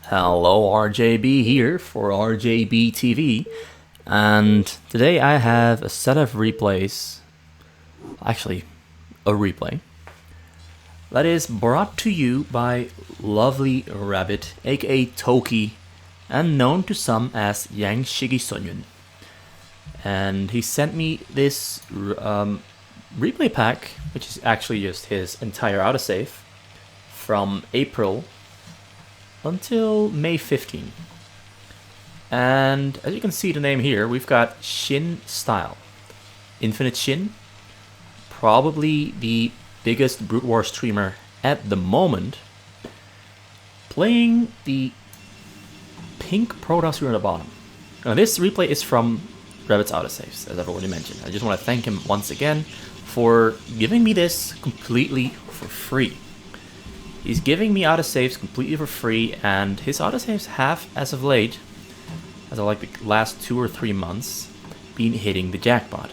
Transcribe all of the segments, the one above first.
Hello, RJB here for RJB TV, and today I have a set of replays, actually, a replay, that is brought to you by Lovely Rabbit, aka Toki, and known to some as Yang Shigi Sonyun. And he sent me this replay pack, which is actually just his entire autosave from April until May 15. And as you can see the name here, we've got Shin style. Infinite Shin, probably the biggest broodwar streamer at the moment, playing the pink Protoss here on the bottom. Now this replay is from Rabbit's autosaves, as I've already mentioned. I just want to thank him once again for giving me this completely for free. He's giving me autosaves completely for free, and his autosaves have, as of late, as of like the last 2 or 3 months, been hitting the jackpot.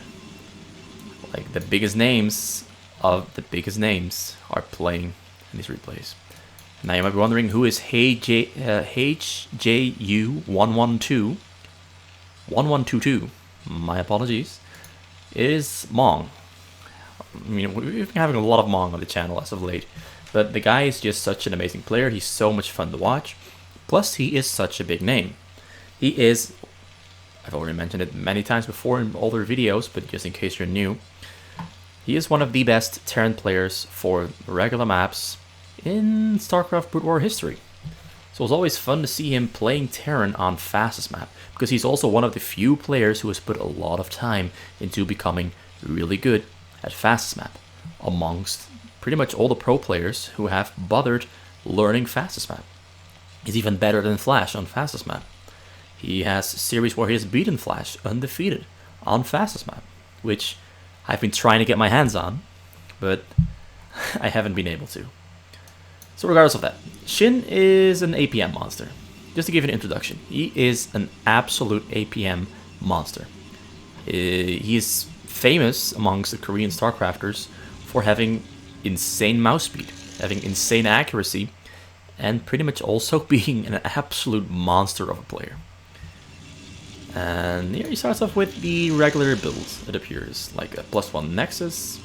Like the biggest names of the biggest names are playing in these replays. Now you might be wondering who is HJU112. 1122. My apologies. It is Mong. I mean, we've been having a lot of Mong on the channel as of late. But the guy is just such an amazing player. He's so much fun to watch. Plus, he is such a big name. He is, I've already mentioned it many times before in older videos, but just in case you're new, he is one of the best Terran players for regular maps in Starcraft broodwar history. So it's always fun to see him playing Terran on fastest map, because he's also one of the few players who has put a lot of time into becoming really good at fastest map, amongst pretty much all the pro players who have bothered learning fastest map. He's even better than Flash on fastest map. He has series where he has beaten Flash undefeated on fastest map, which I've been trying to get my hands on, but I haven't been able to. So regardless of that, Shin is an APM monster. Just to give you an introduction, he is an absolute APM monster. He is famous amongst the Korean Starcrafters for having insane mouse speed, having insane accuracy, and pretty much also being an absolute monster of a player. And here he starts off with the regular builds, it appears, like a +1 Nexus,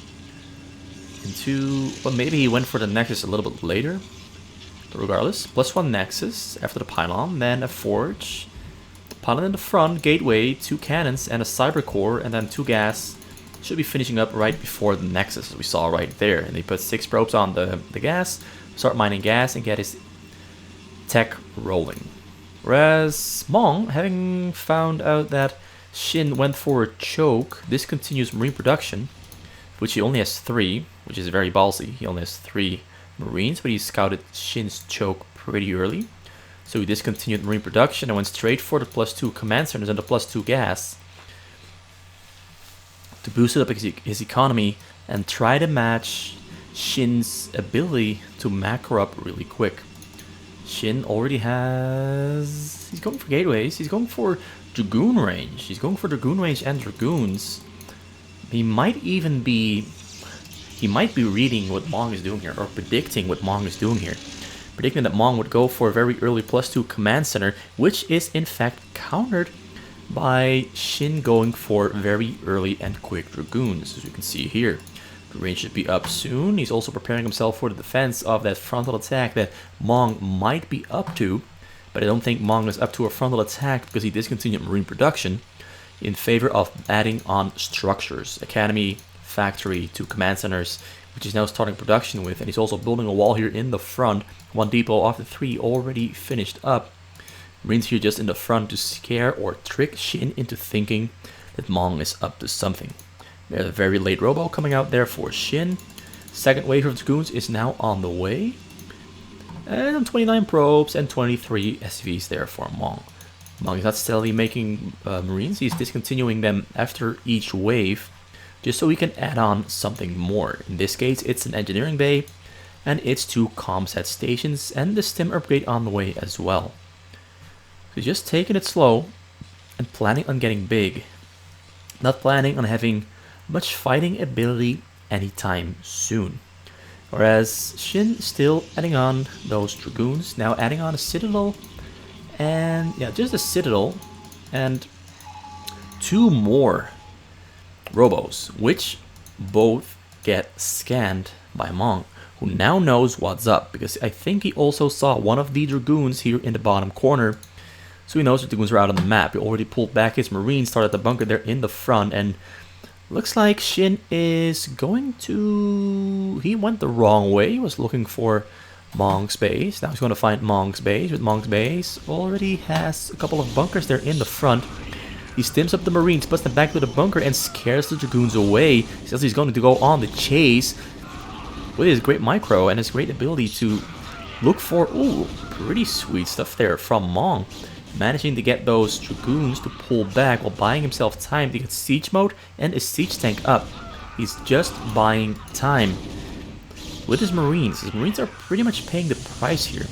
into, well, maybe he went for the Nexus a little bit later, but regardless, +1 Nexus after the pylon, then a Forge, pylon in the front, gateway, 2 cannons, and a cyber core, and then 2 gas. Should be finishing up right before the Nexus, as we saw right there. And they put 6 probes on the gas, start mining gas, and get his tech rolling. Whereas Mong, having found out that Shin went for a choke, discontinues marine production, which he only has 3, which is very ballsy. He only has 3 marines, but he scouted Shin's choke pretty early. So he discontinued marine production and went straight for the +2 command centers and the +2 gas, to boost up his economy and try to match Shin's ability to macro up really quick. Shin already has... he's going for gateways, he's going for Dragoon range. He's going for Dragoon range and Dragoons. He might even be... he might be reading what Mong is doing here, or predicting what Mong is doing here. Predicting that Mong would go for a very early +2 command center, which is in fact countered by Shin going for very early and quick Dragoons, as you can see here. The range should be up soon. He's also preparing himself for the defense of that frontal attack that Mong might be up to, but I don't think Mong is up to a frontal attack because he discontinued marine production in favor of adding on structures, academy, factory, 2 command centers, which he's now starting production with, and he's also building a wall here in the front, 1 depot off the 3 already finished up. Marines here just in the front to scare or trick Shin into thinking that Mong is up to something. There's a very late robo coming out there for Shin. Second wave of Dragoons is now on the way. And 29 probes and 23 SVs there for Mong. Mong is not steadily making Marines, he's discontinuing them after each wave, just so he can add on something more. In this case, it's an engineering bay, and it's 2 comset stations, and the stim upgrade on the way as well. So just taking it slow and planning on getting big, not planning on having much fighting ability anytime soon. Whereas Shin still adding on those Dragoons, now adding on a Citadel And yeah, just a Citadel and 2 more Robos, which both get scanned by Mong, who now knows what's up, because I think he also saw one of the Dragoons here in the bottom corner. So he knows the Dragoons are out on the map. He already pulled back his Marines, started the bunker there in the front, and looks like Shin is going to... He went the wrong way. He was looking for Mong's base. Now he's going to find Mong's base, but Mong's base already has a couple of bunkers there in the front. He stims up the Marines, puts them back to the bunker, and scares the Dragoons away. He says he's going to go on the chase with his great micro and his great ability to look for... Ooh, pretty sweet stuff there from Mong. Managing to get those Dragoons to pull back while buying himself time to get siege mode and a siege tank up. He's just buying time with his Marines. His Marines are pretty much paying the price here.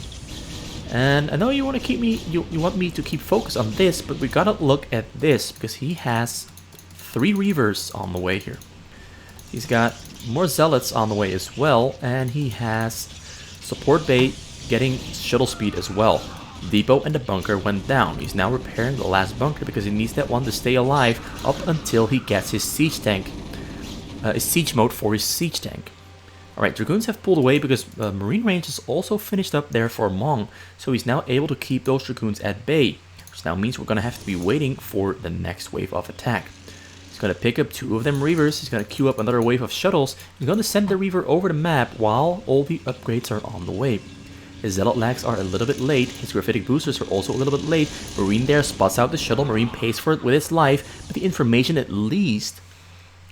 And I know you want to keep me, you want me to keep focus on this, but we gotta look at this, because he has 3 Reavers on the way here. He's got more Zealots on the way as well, and he has support bay getting shuttle speed as well. Depot and the bunker went down. He's now repairing the last bunker because he needs that one to stay alive up until he gets his siege tank, his siege mode for his siege tank. Alright, Dragoons have pulled away because Marine range is also finished up there for Mong, so he's now able to keep those Dragoons at bay, which now means we're going to have to be waiting for the next wave of attack. He's going to pick up 2 of them Reavers, he's going to queue up another wave of shuttles, he's going to send the Reaver over the map while all the upgrades are on the way. His Zealot lags are a little bit late, his Graphitic boosters are also a little bit late. Marine there spots out the shuttle, Marine pays for it with his life, but the information at least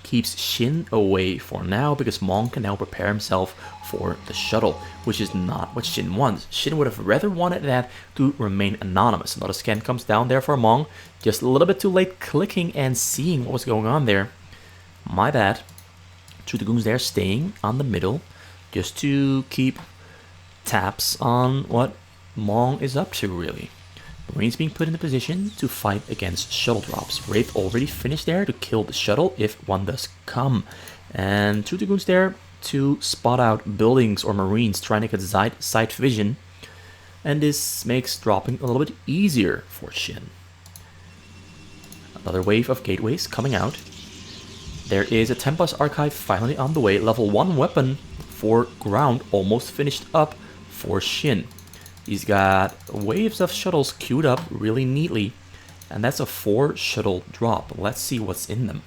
keeps Shin away for now, because Mong can now prepare himself for the shuttle, which is not what Shin wants. Shin would have rather wanted that to remain anonymous. Another scan comes down there for Mong, just a little bit too late clicking and seeing what was going on there. My bad. 2 Dragoons there staying on the middle, just to keep tabs on what Mong is up to, really. Marines being put in a position to fight against shuttle drops. Wraith already finished there to kill the shuttle if one does come. And 2 Dragoons there to spot out buildings or Marines trying to get sight vision. And this makes dropping a little bit easier for Shin. Another wave of gateways coming out. There is a Templar's Archive finally on the way. Level 1 weapon for ground almost finished up for Shin. He's got waves of shuttles queued up really neatly, and that's a 4 shuttle drop. Let's see what's in them.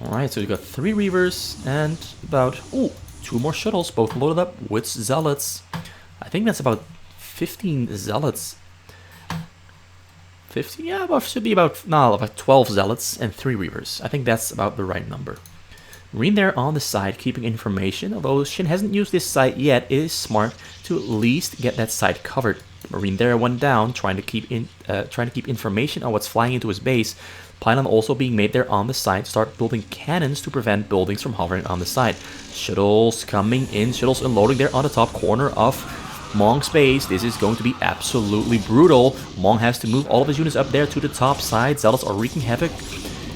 Alright, so we've got 3 Reavers and about 2 more shuttles, both loaded up with Zealots. I think that's about 15 Zealots. 15? Yeah, should be about 12 Zealots and 3 Reavers. I think that's about the right number. Marine there on the side keeping information. Although Shin hasn't used this site yet, it is smart to at least get that site covered. Marine there went down, trying to keep information on what's flying into his base. Pylon also being made there on the side to start building cannons to prevent buildings from hovering on the side. Shuttles coming in, shuttles unloading there on the top corner of Mong's base. This is going to be absolutely brutal. Mong has to move all of his units up there to the top side. Zealots are wreaking havoc.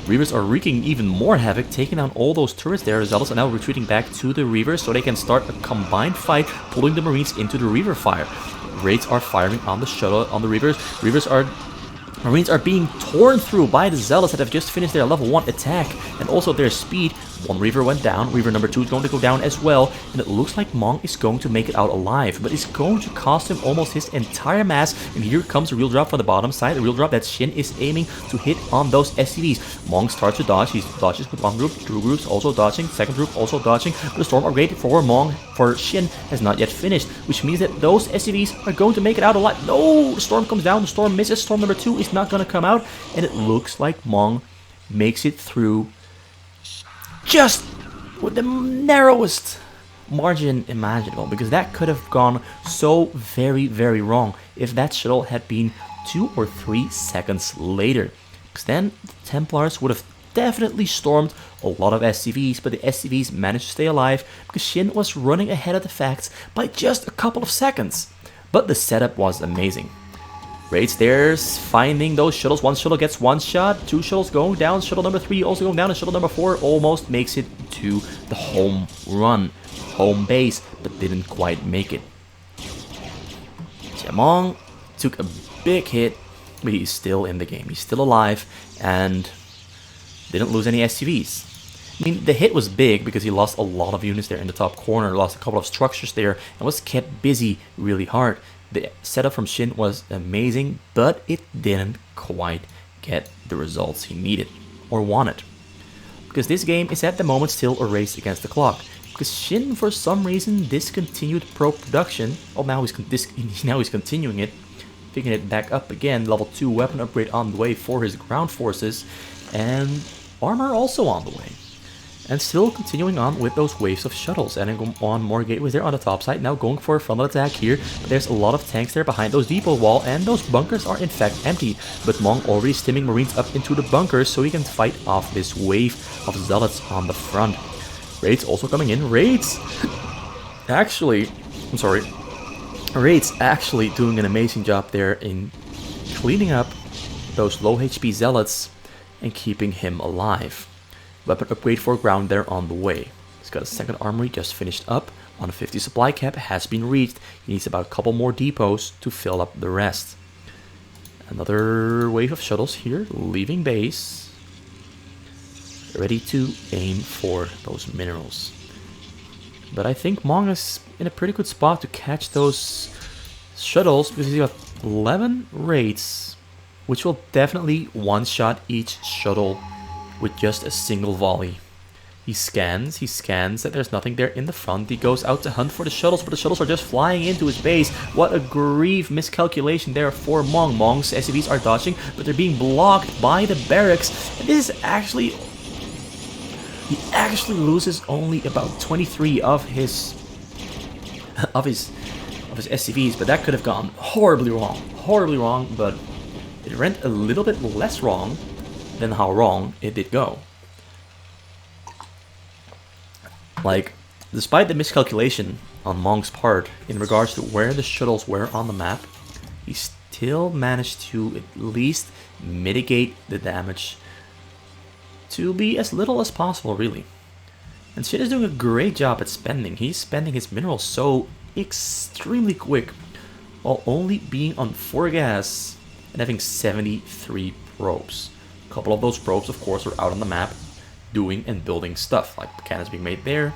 Reavers are wreaking even more havoc, taking down all those turrets there. Zealots are now retreating back to the Reavers so they can start a combined fight, pulling the Marines into the Reaver fire. Raids are firing on the shuttle, on the Reavers. Marines are being torn through by the Zealots that have just finished their level 1 attack, and also their speed. 1 Reaver went down, Reaver number 2 is going to go down as well, and it looks like Mong is going to make it out alive, but it's going to cost him almost his entire mass, and here comes a real drop from the bottom side, a real drop that Shin is aiming to hit on those SCVs. Mong starts to dodge, he dodges with 1 group, 2 groups also dodging, 2nd group also dodging, but the storm upgrade for Shin has not yet finished, which means that those SCVs are going to make it out alive. No, the storm comes down, the storm misses, storm number 2 is not going to come out, and it looks like Mong makes it through just with the narrowest margin imaginable, because that could have gone so very, very wrong if that shuttle had been 2 or 3 seconds later, because then the Templars would have definitely stormed a lot of SCVs, but the SCVs managed to stay alive because Shin was running ahead of the facts by just a couple of seconds. But the setup was amazing. Raids there's finding those shuttles. 1 shuttle gets 1 shot, 2 shuttles going down, shuttle number 3 also going down, and shuttle number 4 almost makes it to the home base, but didn't quite make it. Mong took a big hit, but he's still in the game. He's still alive and didn't lose any SCVs. I mean, the hit was big because he lost a lot of units there in the top corner, lost a couple of structures there, and was kept busy really hard. The setup from Shin was amazing, but it didn't quite get the results he needed or wanted. Because this game is at the moment still a race against the clock. Because Shin, for some reason, discontinued pro production. Oh, now he's continuing it, picking it back up again. Level 2 weapon upgrade on the way for his ground forces, and armor also on the way. And still continuing on with those waves of shuttles, adding on more gateways there on the top side. Now going for a frontal attack here, but there's a lot of tanks there behind those depot wall, and those bunkers are in fact empty. But Mong already stimming marines up into the bunkers so he can fight off this wave of zealots on the front. Raids also coming in. Raids actually doing an amazing job there in cleaning up those low HP zealots and keeping him alive. Weapon upgrade for ground there on the way. He's got a second armory just finished up. 150 supply cap has been reached. He needs about a couple more depots to fill up the rest. Another wave of shuttles here, leaving base. Ready to aim for those minerals. But I think Mong is in a pretty good spot to catch those shuttles because he's got 11 raids, which will definitely one-shot each shuttle with just a single volley. He scans that there's nothing there in the front. He goes out to hunt for the shuttles, but the shuttles are just flying into his base. What a grave miscalculation there for Mong. Mong's SCVs are dodging, but they're being blocked by the barracks. And this is actually... he actually loses only about 23 of his SCVs, but that could have gone horribly wrong, but it went a little bit less wrong than how wrong it did go. Like, despite the miscalculation on Mong's part in regards to where the shuttles were on the map, he still managed to at least mitigate the damage to be as little as possible, really. And Shin is doing a great job at spending. He's spending his minerals so extremely quick, while only being on 4 gas and having 73 probes. A couple of those probes, of course, are out on the map doing and building stuff, like cannons being made there,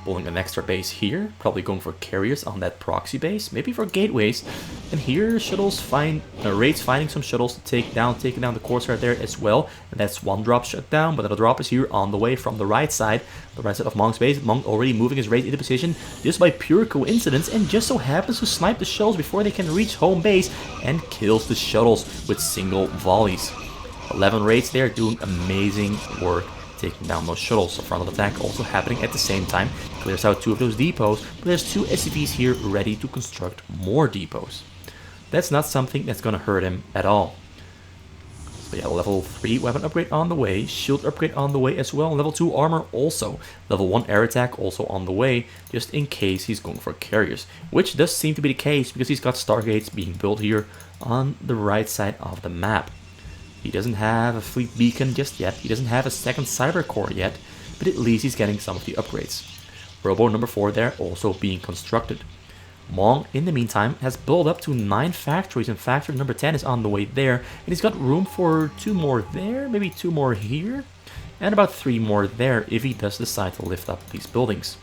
building an extra base here, probably going for carriers on that proxy base, maybe for gateways. And here shuttles raids finding some shuttles to taking down the Corsair there as well. And that's one drop shut down, but another drop is here on the way from the right side of Mong's base. Mong already moving his raid into position just by pure coincidence, and just so happens to snipe the shuttles before they can reach home base and kills the shuttles with single volleys. 11 raids there doing amazing work taking down those shuttles. A frontal attack also happening at the same time. Clears out 2 of those depots, but there's 2 SCVs here ready to construct more depots. That's not something that's going to hurt him at all. So yeah, level 3 weapon upgrade on the way, shield upgrade on the way as well, level 2 armor also, level 1 air attack also on the way, just in case he's going for carriers, which does seem to be the case because he's got Stargates being built here on the right side of the map. He doesn't have a fleet beacon just yet, he doesn't have a second cyber core yet, but at least he's getting some of the upgrades. Robo number 4 there also being constructed. Mong, in the meantime, has built up to 9 factories, and factory number 10 is on the way there, and he's got room for 2 more there, maybe 2 more here, and about 3 more there if he does decide to lift up these buildings.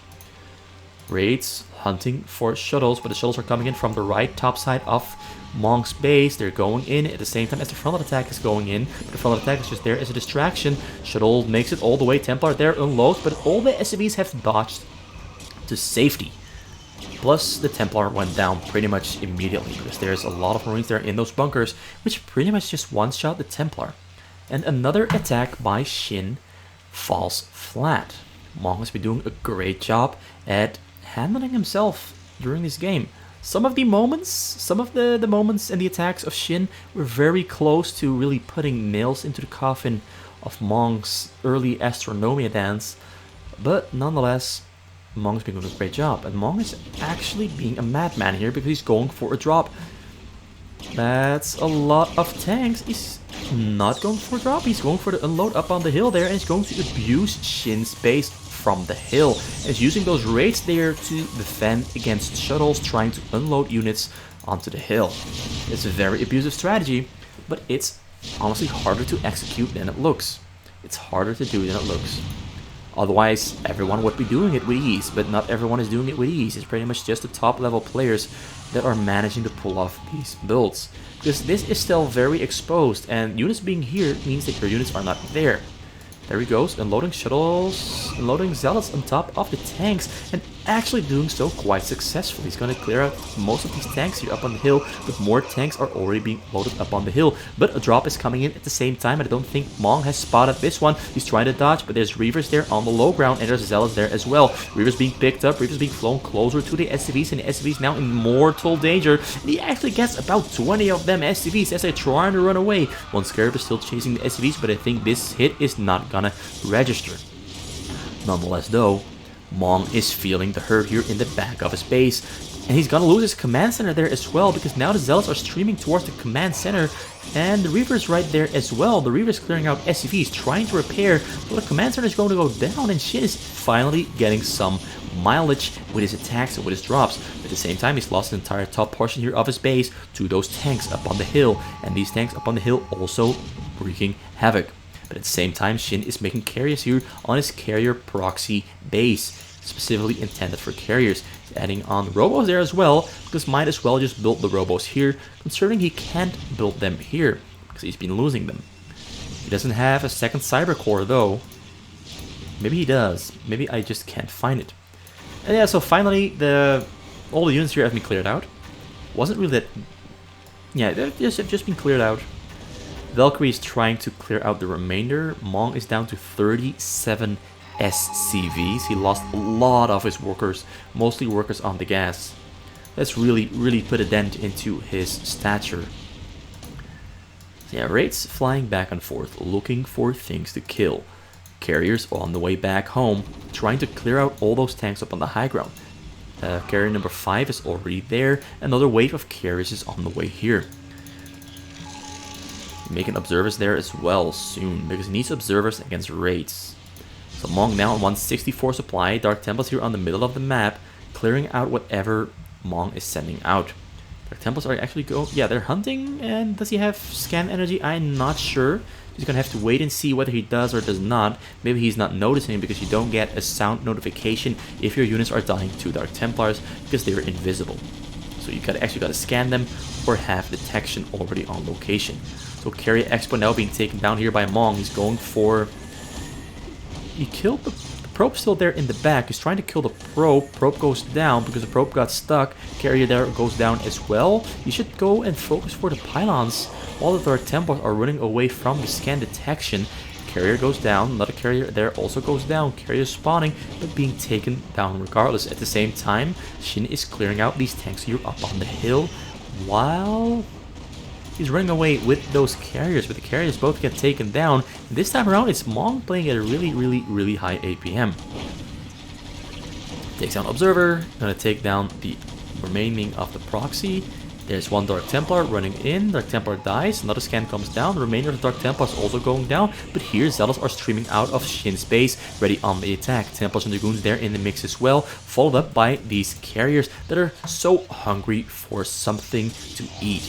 Raids hunting for shuttles, but the shuttles are coming in from the right top side of Mong's base. They're going in at the same time as the frontal attack is going in, but the frontal attack is just there as a distraction. Shuttle makes it all the way, Templar there unloads, but all the SCVs have dodged to safety. Plus, the Templar went down pretty much immediately because there's a lot of Marines there in those bunkers, which pretty much just one-shot the Templar. And another attack by Shin falls flat. Mong has been doing a great job at handling himself during this game. Some of the moments and the attacks of Shin were very close to really putting nails into the coffin of Mong's early Astronomia dance, but nonetheless, Mong's been doing a great job, and Mong is actually being a madman here because he's going for a drop. That's a lot of tanks. He's not going for a drop, he's going for the unload up on the hill there, and he's going to abuse Shin's base from the hill, and is using those raids there to defend against shuttles trying to unload units onto the hill. It's a very abusive strategy, but it's honestly harder to execute than it looks. It's harder to do than it looks. Otherwise, everyone would be doing it with ease, but not everyone is doing it with ease. It's pretty much just the top level players that are managing to pull off these builds. Because this is still very exposed, and units being here means that your units are not there. There he goes, unloading shuttles, unloading zealots on top of the tanks, and actually doing so quite successfully. He's going to clear out most of these tanks here up on the hill, but more tanks are already being loaded up on the hill. But a drop is coming in at the same time, and I don't think Mong has spotted this one. He's trying to dodge, but there's Reavers there on the low ground, and there's Zealots there as well. Reavers being picked up, Reavers being flown closer to the SCVs, and the SCVs now in mortal danger. And he actually gets about 20 of them SCVs as they're trying to run away. One Scarab is still chasing the SCVs, but I think this hit is not gonna register. Nonetheless though, Mong is feeling the hurt here in the back of his base, and he's gonna lose his command center there as well, because now the Zealots are streaming towards the command center, and the Reaver's right there as well. The Reaver's clearing out SCVs, trying to repair, but the command center is going to go down, and Shin is finally getting some mileage with his attacks and with his drops. At the same time, he's lost the entire top portion here of his base to those tanks up on the hill, and these tanks up on the hill also wreaking havoc. But at the same time, Shin is making carriers here on his carrier proxy base, specifically intended for carriers. He's adding on robos there as well, because might as well just build the robos here, considering he can't build them here, because he's been losing them. He doesn't have a second cyber core though. Maybe he does. Maybe I just can't find it. And yeah, so finally, all the units here have been cleared out. Wasn't really that... Yeah, they've just been cleared out. Valkyrie is trying to clear out the remainder. Mong is down to 37 SCVs. He lost a lot of his workers, mostly workers on the gas. That's really put a dent into his stature. So yeah, raids flying back and forth, looking for things to kill. Carriers on the way back home, trying to clear out all those tanks up on the high ground. Carrier number 5 is already there. Another wave of carriers is on the way here. Making observers there as well soon, because he needs observers against raids. So Mong now on 164 supply, Dark Templars here on the middle of the map, clearing out whatever Mong is sending out. Dark Templars are actually they're hunting, and does he have scan energy? I'm not sure. He's gonna have to wait and see whether he does or does not. Maybe he's not noticing because you don't get a sound notification if your units are dying to Dark Templars, because they're invisible. So you actually gotta scan them or have detection already on location. So Carrier Expo now being taken down here by Mong. He's going for... He killed the probe still there in the back. He's trying to kill the probe. Probe goes down because the probe got stuck. Carrier there goes down as well. You should go and focus for the pylons while the Dark Templars are running away from the scan detection. Carrier goes down. Another carrier there also goes down. Carrier spawning, but being taken down regardless. At the same time, Shin is clearing out these tanks here up on the hill, while he's running away with those carriers, but the carriers both get taken down. And this time around, it's Mong playing at a really high APM. Takes down Observer, gonna take down the remaining of the proxy. There's one Dark Templar running in. Dark Templar dies. Another scan comes down. The remainder of the Dark Templar is also going down. But here, Zealots are streaming out of Shin's base, ready on the attack. Templars and Dragoons there in the mix as well, followed up by these carriers that are so hungry for something to eat.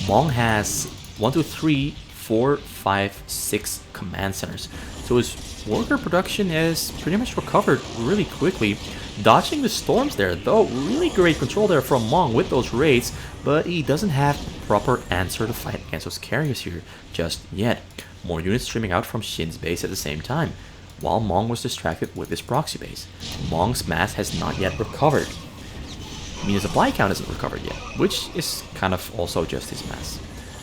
Mong has 1, 2, 3, 4, 5, 6 command centers. So his worker production is pretty much recovered really quickly. Dodging the storms there, though, really great control there from Mong with those raids, but he doesn't have a proper answer to fight against those carriers here just yet. More units streaming out from Shin's base at the same time, while Mong was distracted with his proxy base. Mong's mass has not yet recovered. I mean, his supply count isn't recovered yet, which is kind of also just his mass.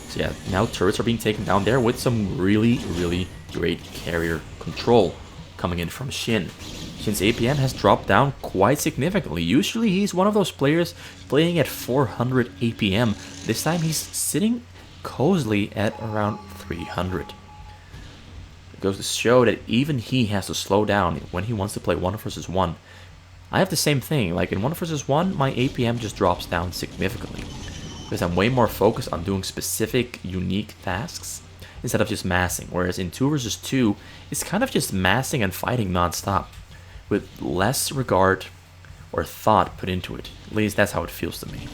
So yeah, now turrets are being taken down there with some really great carrier control coming in from Shin. Shin's APM has dropped down quite significantly. Usually he's one of those players playing at 400 APM. This time he's sitting cozily at around 300. It goes to show that even he has to slow down when he wants to play 1 versus 1. I have the same thing. Like in 1 versus 1, my APM just drops down significantly, because I'm way more focused on doing specific, unique tasks instead of just massing. Whereas in 2 versus 2, it's kind of just massing and fighting non-stop. with less regard or thought put into it. At least that's how it feels to me.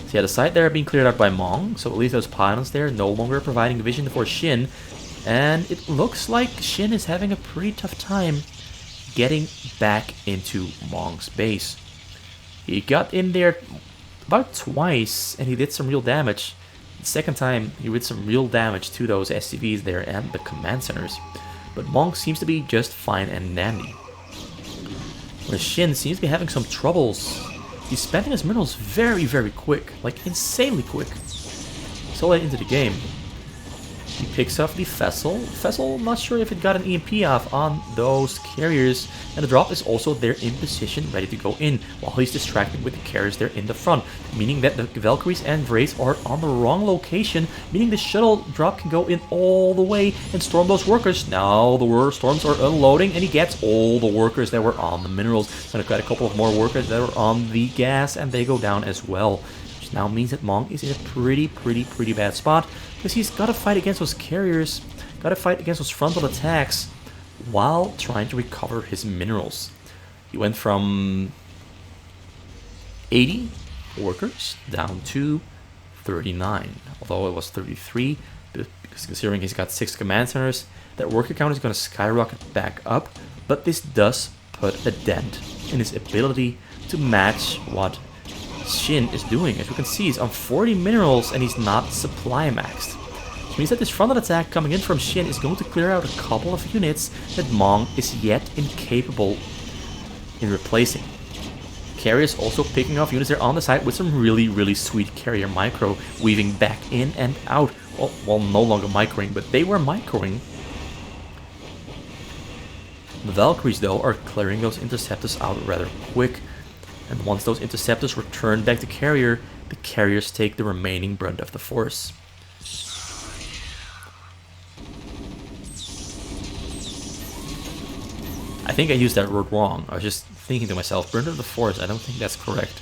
So yeah, the side there being cleared out by Mong, so at least those pylons there no longer providing vision for Shin. And it looks like Shin is having a pretty tough time getting back into Mong's base. He got in there about twice and he did some real damage. The second time he did some real damage to those SCVs there and the command centers. But Mong seems to be just fine and dandy. Whereas Shin seems to be having some troubles. He's spending his minerals very, very quick. Like insanely quick. So late into the game. He picks up the vessel. Vessel, not sure if it got an EMP off on those carriers. And the drop is also there in position, ready to go in, while he's distracted with the carriers there in the front. Meaning that the Valkyries and Wraiths are on the wrong location, meaning the shuttle drop can go in all the way and storm those workers. Now the storms are unloading, and he gets all the workers that were on the minerals. Gonna get a couple of more workers that were on the gas, and they go down as well. Which now means that Mong is in a pretty bad spot. Because he's got to fight against those carriers, got to fight against those frontal attacks while trying to recover his minerals. He went from 80 workers down to 39, although it was 33, because considering he's got 6 command centers, that worker count is going to skyrocket back up, but this does put a dent in his ability to match what Shin is doing. As you can see, he's on 40 minerals and he's not supply maxed. Which means that this frontal attack coming in from Shin is going to clear out a couple of units that Mong is yet incapable in replacing. Carriers also picking off units there on the side with some really sweet carrier micro weaving back in and out. Well, no longer microing, but they were microing. The Valkyries though are clearing those interceptors out rather quick. And once those interceptors return back to carrier, the carriers take the remaining brunt of the force. I think I used that word wrong. I was just thinking to myself, brunt of the force, I don't think that's correct.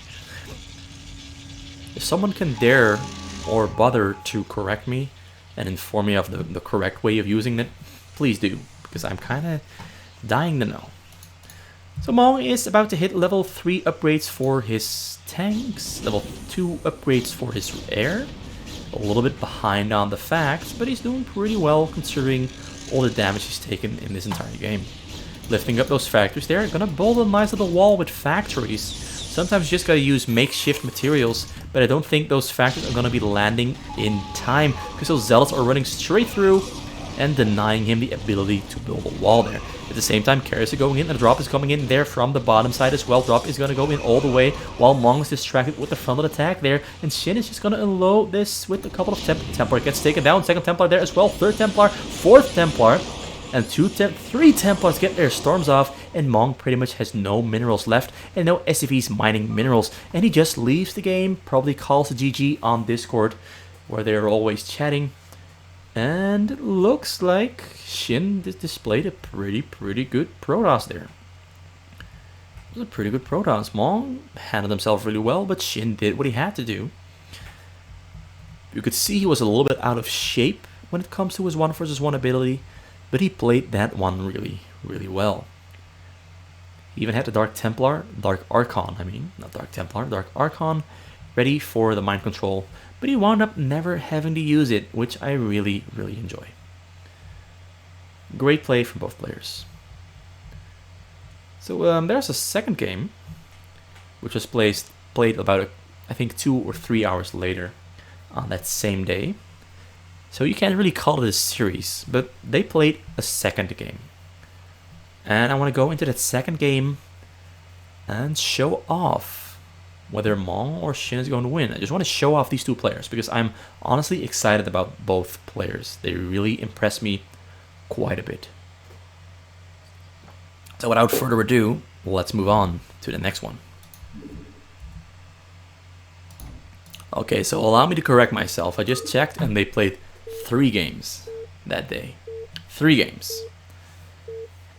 If someone can dare or bother to correct me and inform me of the correct way of using it, please do, because I'm kind of dying to know. So Mong is about to hit level 3 upgrades for his tanks, level 2 upgrades for his air. A little bit behind on the facts, but he's doing pretty well considering all the damage he's taken in this entire game. Lifting up those factories there, gonna build a nice little wall with factories. Sometimes you just gotta use makeshift materials, but I don't think those factories are gonna be landing in time, because those zealots are running straight through and denying him the ability to build a wall there. At the same time, carriers are going in, and the drop is coming in there from the bottom side as well. Drop is going to go in all the way, while Mong is distracted with the frontal attack there, and Shin is just going to unload this with a couple of Templar. Gets taken down, second Templar there as well, third Templar, fourth Templar, and three Templars get their storms off, and Mong pretty much has no minerals left, and no SCVs mining minerals, and he just leaves the game, probably calls a GG on Discord, where they're always chatting. And it looks like Shin displayed a pretty good Protoss there. It was a pretty good Protoss. Mong handled himself really well, but Shin did what he had to do. You could see he was a little bit out of shape when it comes to his 1 versus 1 ability, but he played that one really well. He even had the Dark Archon, ready for the mind control, but he wound up never having to use it, which I really enjoy. Great play from both players. So there's a second game, which was played about, I think, 2 or 3 hours later on that same day. So you can't really call it a series, but they played a second game. And I want to go into that second game and show off whether Mong or Shin is going to win. I just want to show off these two players because I'm honestly excited about both players. They really impress me quite a bit. So without further ado, let's move on to the next one. Okay, so allow me to correct myself. I just checked and they played 3 games that day. 3 games.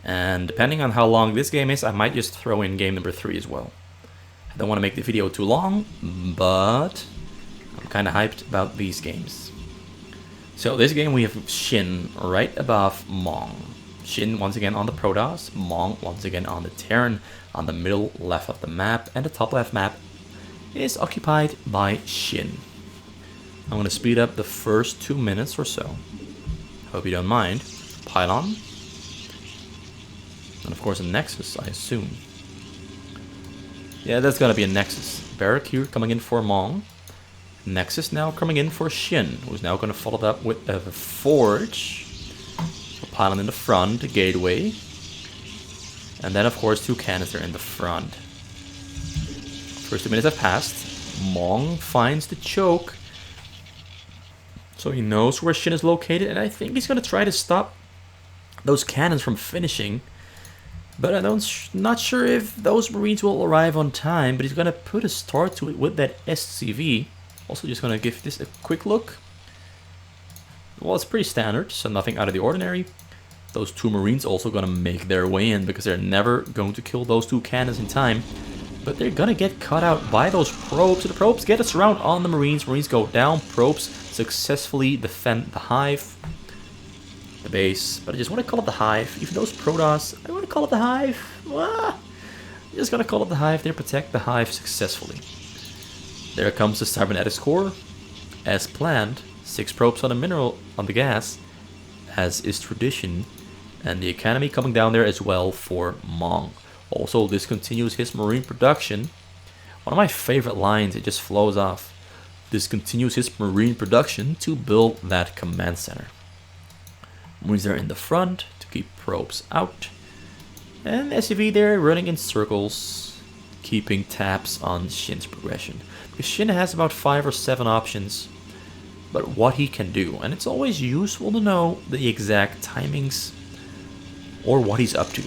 And depending on how long this game is, I might just throw in game number 3 as well. I don't want to make the video too long, but I'm kind of hyped about these games. So this game we have Shin right above Mong. Shin once again on the Protoss, Mong once again on the Terran on the middle left of the map, and the top left map is occupied by Shin. I'm going to speed up the first 2 minutes or so. Hope you don't mind. Pylon. And of course a Nexus, I assume. Yeah, that's gotta be a Nexus. Barrack here coming in for Mong. Nexus now coming in for Shin, who's now gonna follow that up with a Forge. So Pylon in the front, a Gateway. And then of course 2 cannons there in the front. First 2 minutes have passed. Mong finds the choke. So he knows where Shin is located, and I think he's gonna try to stop those cannons from finishing. But I'm not sure if those Marines will arrive on time, but he's gonna put a start to it with that SCV. Also just gonna give this a quick look. Well, it's pretty standard, so nothing out of the ordinary. Those 2 Marines also gonna make their way in because they're never going to kill those 2 cannons in time. But they're gonna get cut out by those probes. So the probes get a surround on the Marines. Marines go down. Probes successfully defend the hive. The base. But I just want to call it the hive. Even those Protoss, I want to call it the hive. I'm just gonna call it the hive. They protect the hive successfully. There comes the cybernetics core. As planned. 6 probes on the mineral, on the gas. As is tradition. And the Academy coming down there as well for Mong. Also discontinues his marine production. One of my favorite lines, it just flows off. Discontinues his marine production to build that command center. Marines are in the front to keep probes out. And SCV there running in circles, keeping tabs on Shin's progression. Because Shin has about 5 or 7 options, but what he can do. And it's always useful to know the exact timings or what he's up to.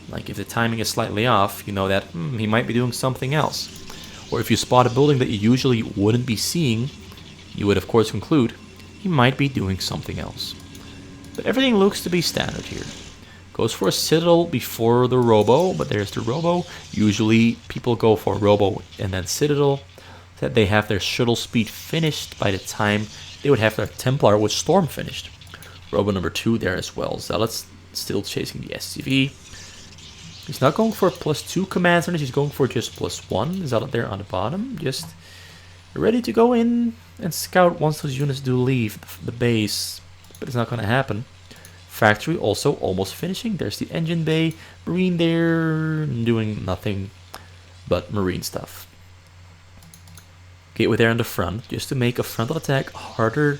Like if the timing is slightly off, you know that he might be doing something else. Or if you spot a building that you usually wouldn't be seeing, you would of course conclude he might be doing something else. But everything looks to be standard here. Goes for a Citadel before the Robo, but there's the Robo. Usually people go for Robo and then Citadel, that they have their shuttle speed finished by the time they would have their Templar with Storm finished. Robo number 2 there as well. Zealots still chasing the SCV. He's not going for a +2 command centers, he's going for just +1. Zealot there on the bottom, just ready to go in and scout once those units do leave the base. But it's not going to happen. Factory also almost finishing. There's the engine bay. Marine there doing nothing but Marine stuff. Gateway there in the front, just to make a frontal attack harder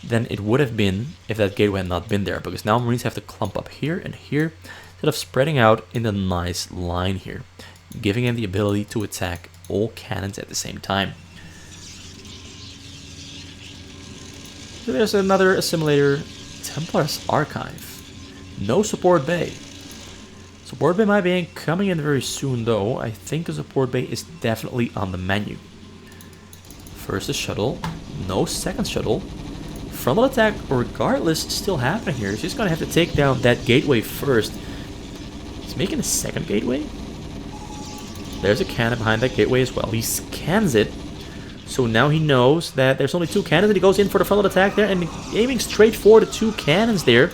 than it would have been if that gateway had not been there. Because now Marines have to clump up here and here, instead of spreading out in a nice line here, giving them the ability to attack all cannons at the same time. So there's another assimilator, Templar's Archive. No support bay. Support bay might be coming in very soon though. I think the support bay is definitely on the menu. First the shuttle, no second shuttle. Frontal attack regardless still happening here. He's just gonna have to take down that gateway first. He's making a second gateway. There's a cannon behind that gateway as well. He scans it. So now he knows that there's only 2 cannons, and he goes in for the frontal attack there and aiming straight for the 2 cannons there.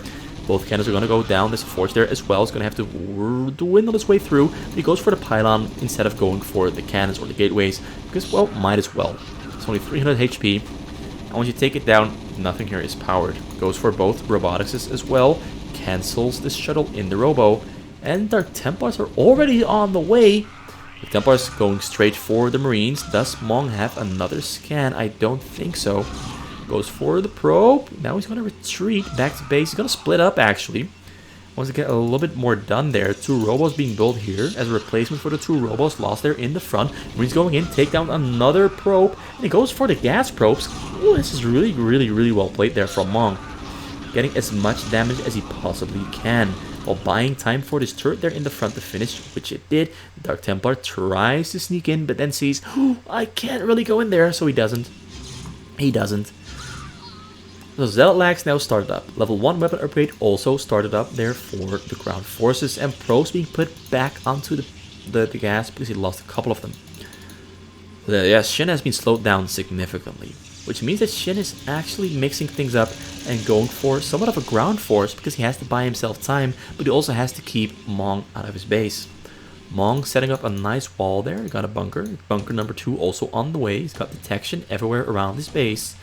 Both cannons are going to go down. There's a forge there as well. He's going to have to dwindle his way through. But he goes for the pylon instead of going for the cannons or the gateways. Because, well, might as well. It's only 300 HP. And once you take it down, nothing here is powered. Goes for both robotics as well. Cancels the shuttle in the Robo. And our Templars are already on the way. The Templars going straight for the Marines. Does Mong have another scan? I don't think so. Goes for the probe. Now he's going to retreat back to base. He's going to split up, actually. Wants to get a little bit more done there. 2 robos being built here as a replacement for the 2 robos lost there in the front. Marines going in, take down another probe. And he goes for the gas probes. Ooh, this is really, really, really well played there from Mong. Getting as much damage as he possibly can, while buying time for this turret there in the front to finish, which it did. Dark Templar tries to sneak in, but then sees, oh, I can't really go in there, so he doesn't. He doesn't. So Zealot Lags now started up. Level 1 weapon upgrade also started up there for the ground forces, and probes being put back onto the gas because he lost a couple of them. Yes, Shin has been slowed down significantly. which means that Shin is actually mixing things up and going for somewhat of a ground force because he has to buy himself time, but he also has to keep Mong out of his base. Mong setting up a nice wall there. He got a bunker. Bunker number 2 also on the way. He's got detection everywhere around his base.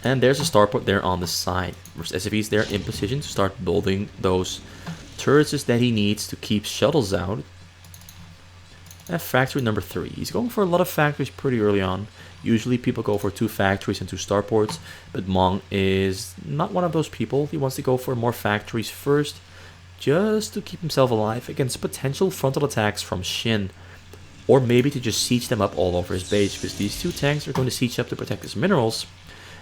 And there's a starport there on the side. There's SFVs there in position to start building those turrets that he needs to keep shuttles out. And factory number 3. He's going for a lot of factories pretty early on. Usually people go for 2 factories and 2 starports, but Mong is not one of those people. He wants to go for more factories first, just to keep himself alive against potential frontal attacks from Shin. Or maybe to just siege them up all over his base, because these 2 tanks are going to siege up to protect his minerals.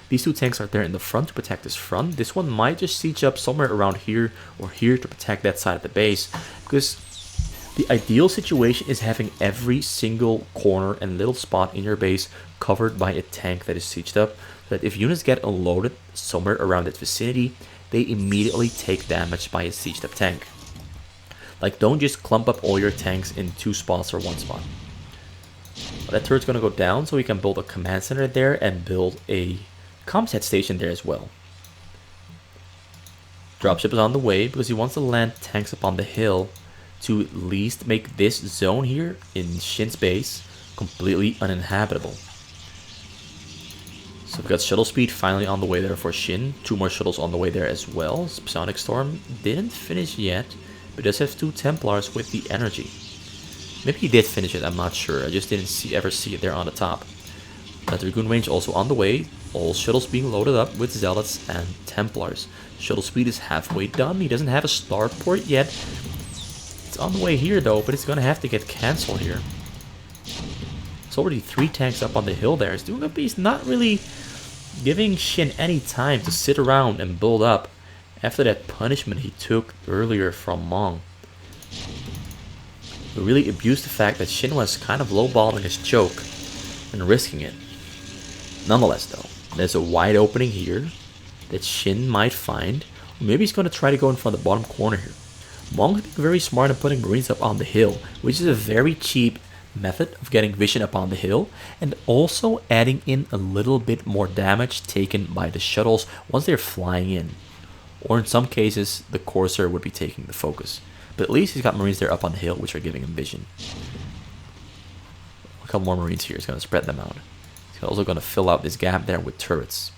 These 2 tanks are there in the front to protect his front. This one might just siege up somewhere around here or here to protect that side of the base, because the ideal situation is having every single corner and little spot in your base covered by a tank that is sieged up, so that if units get unloaded somewhere around that vicinity, they immediately take damage by a sieged up tank. Like, don't just clump up all your tanks in 2 spots or 1 spot. That turret's going to go down, so we can build a command center there and build a comset station there as well. Dropship is on the way because he wants to land tanks up on the hill to at least make this zone here in Shin's base completely uninhabitable. So we've got shuttle speed finally on the way there for Shin. 2 more shuttles on the way there as well. Psionic Storm didn't finish yet, but does have 2 Templars with the energy. Maybe he did finish it, I'm not sure. I just didn't ever see it there on the top. Dragoon range also on the way. All shuttles being loaded up with Zealots and Templars. Shuttle speed is halfway done. He doesn't have a starport yet. It's on the way here though, but it's gonna have to get cancelled here. It's already 3 tanks up on the hill there. He's not really giving Shin any time to sit around and build up after that punishment he took earlier from Mong. He really abused the fact that Shin was kind of lowballing his choke and risking it. Nonetheless though, there's a wide opening here that Shin might find. Or maybe he's going to try to go in from the bottom corner here. Mong is being very smart in putting Marines up on the hill, which is a very cheap method of getting vision up on the hill, and also adding in a little bit more damage taken by the shuttles once they're flying in. Or in some cases, the Corsair would be taking the focus. But at least he's got Marines there up on the hill, which are giving him vision. A couple more Marines here. He's going to spread them out. He's also going to fill out this gap there with turrets.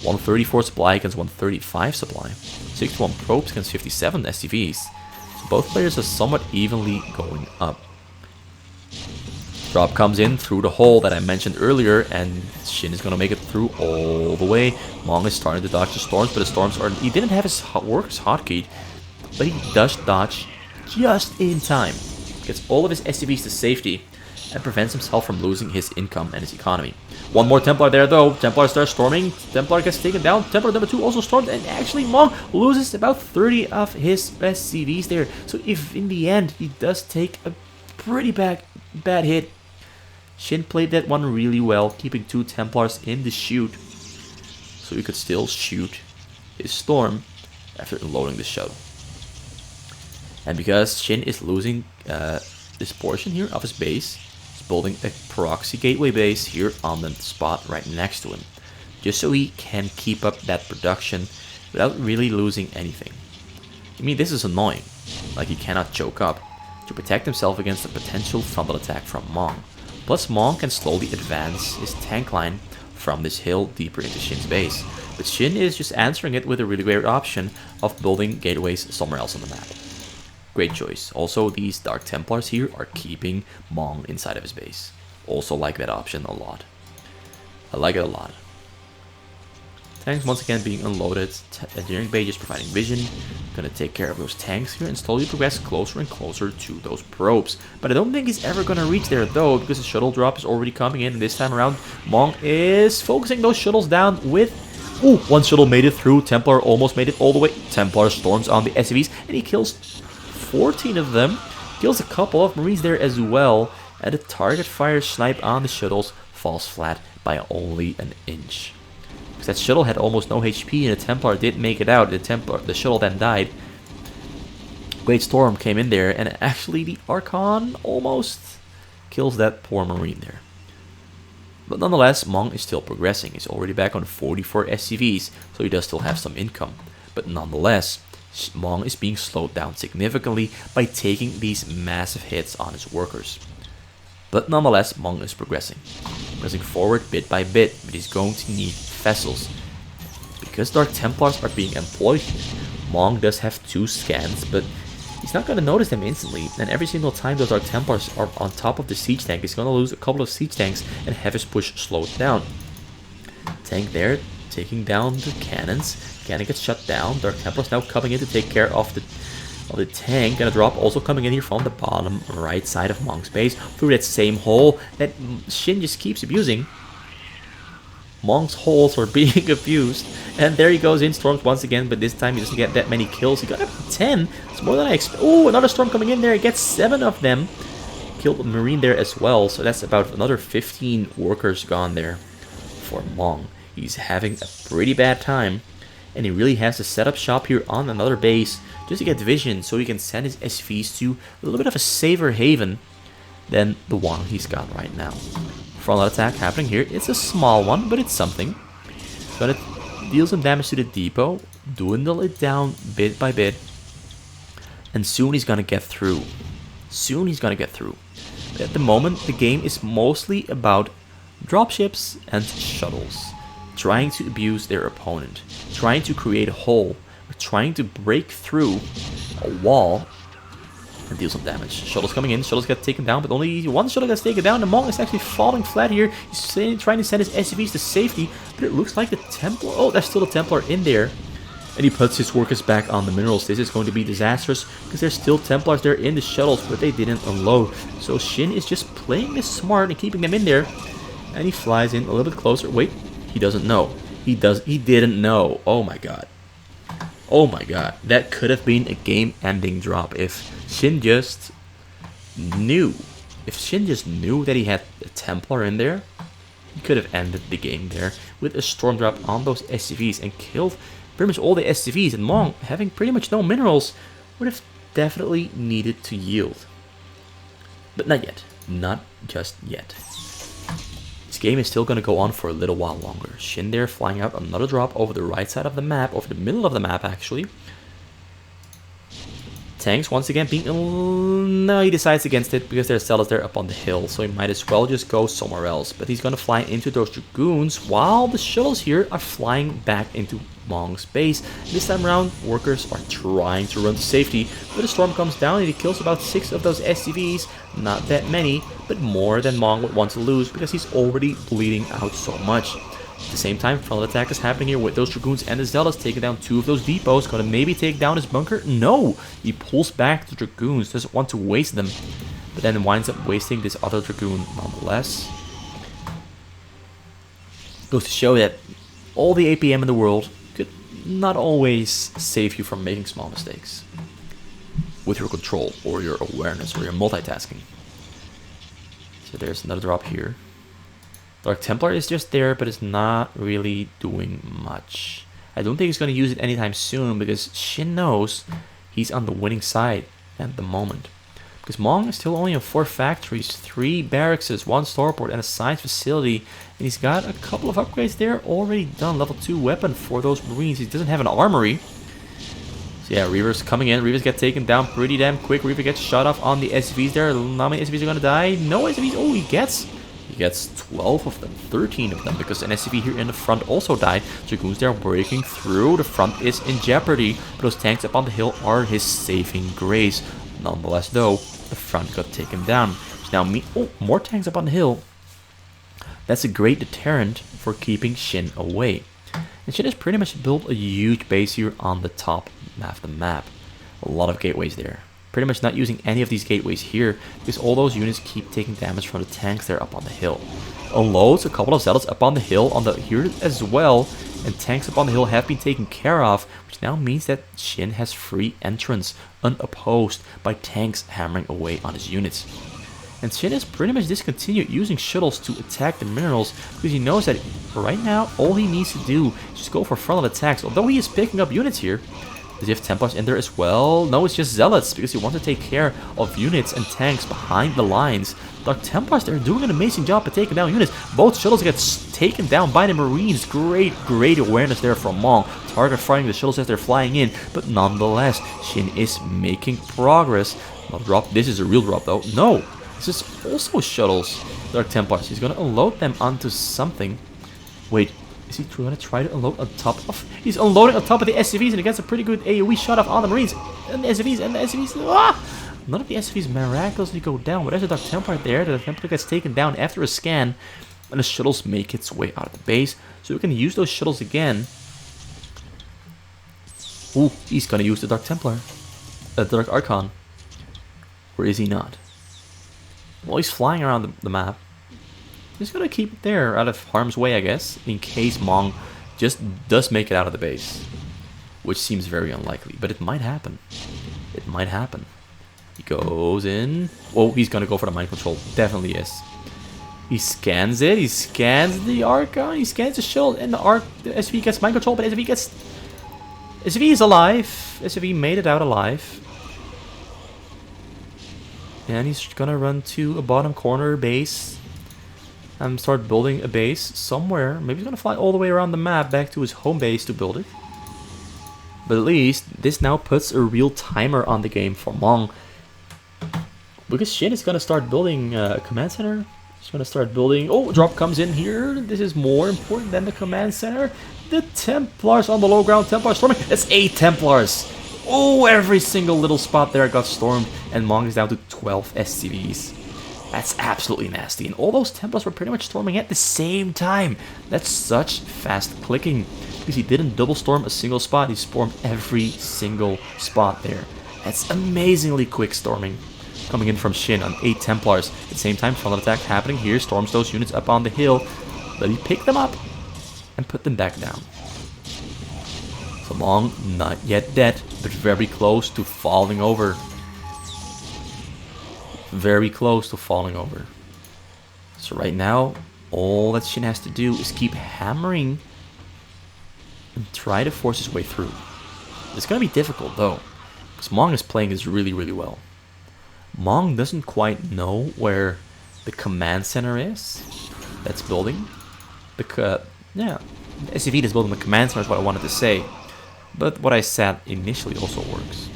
134 supply against 135 supply. 61 probes against 57 SCVs. So both players are somewhat evenly going up. Drop comes in through the hole that I mentioned earlier, and Shin is going to make it through all the way. Mong is starting to dodge the storms, but the storms are... He didn't have his works hotkey, but he does dodge just in time. Gets all of his SCVs to safety and prevents himself from losing his income and his economy. 1 more Templar there though. Templar starts storming. Templar gets taken down. Templar number 2 also stormed, and actually Mong loses about 30 of his SCVs there. So if in the end he does take a pretty bad hit, Shin played that one really well, keeping 2 Templars in the chute, so he could still shoot his storm after loading the shuttle. And because Shin is losing this portion here of his base, he's building a proxy gateway base here on the spot right next to him, just so he can keep up that production without really losing anything. I mean, this is annoying. Like, he cannot choke up to protect himself against a potential frontal attack from Mong. Plus, Mong can slowly advance his tank line from this hill deeper into Shin's base. But Shin is just answering it with a really great option of building gateways somewhere else on the map. Great choice. Also, these Dark Templars here are keeping Mong inside of his base. Also like that option a lot. I like it a lot. Tanks once again being unloaded. Engineering Bay just providing vision. Gonna take care of those tanks here and slowly progress closer and closer to those probes. But I don't think he's ever gonna reach there though, because the shuttle drop is already coming in. And this time around, Mong is focusing those shuttles down with... Ooh, 1 shuttle made it through. Templar almost made it all the way. Templar storms on the SCVs and he kills 14 of them. Kills a couple of Marines there as well. And the target fire snipe on the shuttles falls flat by only an inch. That shuttle had almost no HP, and the Templar did make it out. The shuttle then died. Great Storm came in there, and actually the Archon almost kills that poor Marine there. But nonetheless, Mong is still progressing. He's already back on 44 SCVs, so he does still have some income. But nonetheless, Mong is being slowed down significantly by taking these massive hits on his workers. But nonetheless, Mong is progressing forward bit by bit, but he's going to need vessels. Because Dark Templars are being employed here, Mong does have 2 scans, but he's not going to notice them instantly, and every single time those Dark Templars are on top of the siege tank, he's going to lose a couple of siege tanks and have his push slowed down. Tank there, taking down the cannons. Cannon gets shut down. Dark Templars now coming in to take care of the tank. Gonna drop also coming in here from the bottom right side of Mong's base through that same hole that Shin just keeps abusing. Mong's holes are being abused, and there he goes in storms once again, but this time he doesn't get that many kills. He got up to 10. It's more than I expect. Oh, another storm coming in there. He gets 7 of them. Killed a marine there as well, so that's about another 15 workers gone there for Mong. He's having a pretty bad time, and he really has to set up shop here on another base just to get vision so he can send his SVs to a little bit of a safer haven than the one he's got right now. Frontal attack happening here. It's a small one, but it's something. Gonna deal some damage to the depot, dwindle it down bit by bit, and soon he's gonna get through. Soon he's gonna get through. But at the moment, the game is mostly about dropships and shuttles, trying to abuse their opponent, trying to create a hole, or trying to break through a wall and deal some damage. Shuttles coming in, shuttles get taken down, but only one shuttle gets taken down. The Mong is actually falling flat here. He's trying to send his SCVs to safety, but it looks like the Templar... Oh, there's still a Templar in there. And he puts his workers back on the minerals. This is going to be disastrous, because there's still Templars there in the shuttles, but they didn't unload. So Shin is just playing this smart and keeping them in there. And he flies in a little bit closer. Wait, he doesn't know. He didn't know. Oh my god. Oh my god. That could have been a game-ending drop if Shin just knew. If Shin just knew that he had a Templar in there, he could have ended the game there with a storm drop on those SCVs and killed pretty much all the SCVs. And Mong, having pretty much no minerals, would have definitely needed to yield. But not yet. Not just yet. This game is still going to go on for a little while longer. Shin there flying out another drop over the right side of the map, over the middle of the map actually. Tanks once again being... No, he decides against it because there's sellers there up on the hill, so he might as well just go somewhere else. But he's going to fly into those Dragoons while the shuttles here are flying back into Mong's base. This time around, workers are trying to run to safety, but a storm comes down and he kills about 6 of those SCVs. Not that many, but more than Mong would want to lose because he's already bleeding out so much. At the same time, frontal attack is happening here with those Dragoons and the Zealots, taking down 2 of those depots. Gonna maybe take down his bunker? No! He pulls back the Dragoons, doesn't want to waste them, but then winds up wasting this other Dragoon nonetheless. Goes to show that all the APM in the world could not always save you from making small mistakes with your control or your awareness or your multitasking. So there's another drop here. Dark Templar is just there, but it's not really doing much. I don't think he's going to use it anytime soon because Shin knows he's on the winning side at the moment. Because Mong is still only on 4 factories, 3 barracks, 1 starport, and a science facility. And he's got a couple of upgrades there already done. Level 2 weapon for those marines. He doesn't have an armory. So yeah, Reavers coming in. Reavers get taken down pretty damn quick. Reaver gets shot off on the SCVs there. How many SCVs are going to die? No SCVs. Oh, he gets 12 of them, 13 of them, because an SCV here in the front also died. Dragoons there breaking through. The front is in jeopardy, but those tanks up on the hill are his saving grace. Nonetheless, though, the front got taken down. So now, more tanks up on the hill. That's a great deterrent for keeping Shin away. And Shin has pretty much built a huge base here on the top of the map. A lot of gateways there. Pretty much not using any of these gateways here because all those units keep taking damage from the tanks there up on the hill. Unloads a couple of zealots up on the hill here as well, and tanks up on the hill have been taken care of, which now means that Shin has free entrance unopposed by tanks hammering away on his units. And Shin has pretty much discontinued using shuttles to attack the minerals because he knows that right now all he needs to do is just go for frontal attacks. Although he is picking up units here, Does he have Templars in there as well? No, it's just Zealots, because he wants to take care of units and tanks behind the lines. Dark Templars, they're doing an amazing job at taking down units. Both shuttles get taken down by the Marines. Great awareness there from Mong. Target firing the shuttles as they're flying in, but nonetheless, Shin is making progress. Not drop. This is a real drop, though. No, this is also shuttles. Dark Templars. He's gonna unload them onto something. Wait. Is he going to try to unload on top of? He's unloading on top of the SCVs, and he gets a pretty good AoE shot off on the Marines. And the SCVs, ah! None of the SCVs miraculously go down, but there's a Dark Templar there. The Templar gets taken down after a scan, and the shuttles make its way out of the base. So we can use those shuttles again. Ooh, he's going to use the Dark Templar. The Dark Archon. Or is he not? Well, he's flying around the map. He's gonna keep it there out of harm's way, I guess, in case Mong just does make it out of the base. Which seems very unlikely, but it might happen. It might happen. He goes in. Oh, he's gonna go for the mind control. Definitely is. He scans it. He scans the Archon. He scans the shield, and the SV gets mind control, but SV is alive. SV made it out alive. And he's gonna run to a bottom corner base. And start building a base somewhere. Maybe he's gonna fly all the way around the map back to his home base to build it. But at least this now puts a real timer on the game for Mong. Because Shin is gonna start building a command center. He's gonna start building. Oh, drop comes in here. This is more important than the command center. The Templars on the low ground. Templars storming. That's 8 Templars. Oh, every single little spot there got stormed, and Mong is down to 12 SCVs. That's absolutely nasty. And all those Templars were pretty much storming at the same time. That's such fast clicking. Because he didn't double storm a single spot. He stormed every single spot there. That's amazingly quick storming. Coming in from Shin on 8 Templars. At the same time, frontal attack happening here. Storms those units up on the hill. But he picked them up and put them back down. So Mong, not yet dead, but very close to falling over. Very close to falling over. So right now, all that Shin has to do is keep hammering and try to force his way through. It's going to be difficult though, because Mong is playing this really well. Mong doesn't quite know where the command center is that's building. Because, yeah, SCV is building the command center is what I wanted to say. But what I said initially also works.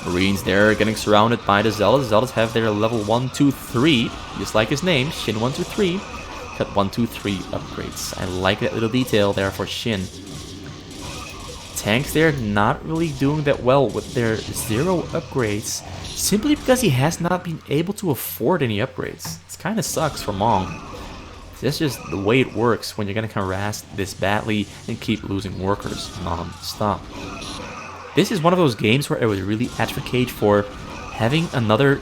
Marines there getting surrounded by the Zealots. Zealots have their level 1, 2, 3, just like his name, Shin 1, 2, 3. Got 1, 2, 3 upgrades. I like that little detail there for Shin. Tanks there not really doing that well with their 0 upgrades, simply because he has not been able to afford any upgrades. It kind of sucks for Mong. That's just the way it works when you're going to harass this badly and keep losing workers non-stop. This is one of those games where I would really advocate for having another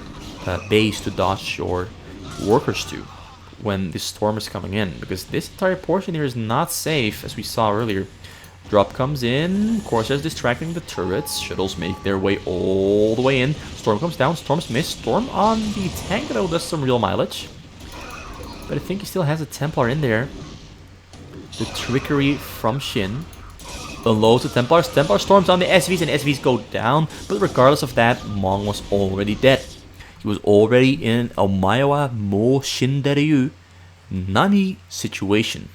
base to dodge your workers to when the storm is coming in, because this entire portion here is not safe, as we saw earlier. Drop comes in, Corsairs distracting the turrets, shuttles make their way all the way in, storm comes down, storms miss, storm on the tank that does some real mileage, but I think he still has a Templar in there. The trickery from Shin. Unloads the Templars. Templar storms on the SVs and SVs go down. But regardless of that, Mong was already dead. He was already in a Maiwa Mo Shinderyu Nani situation.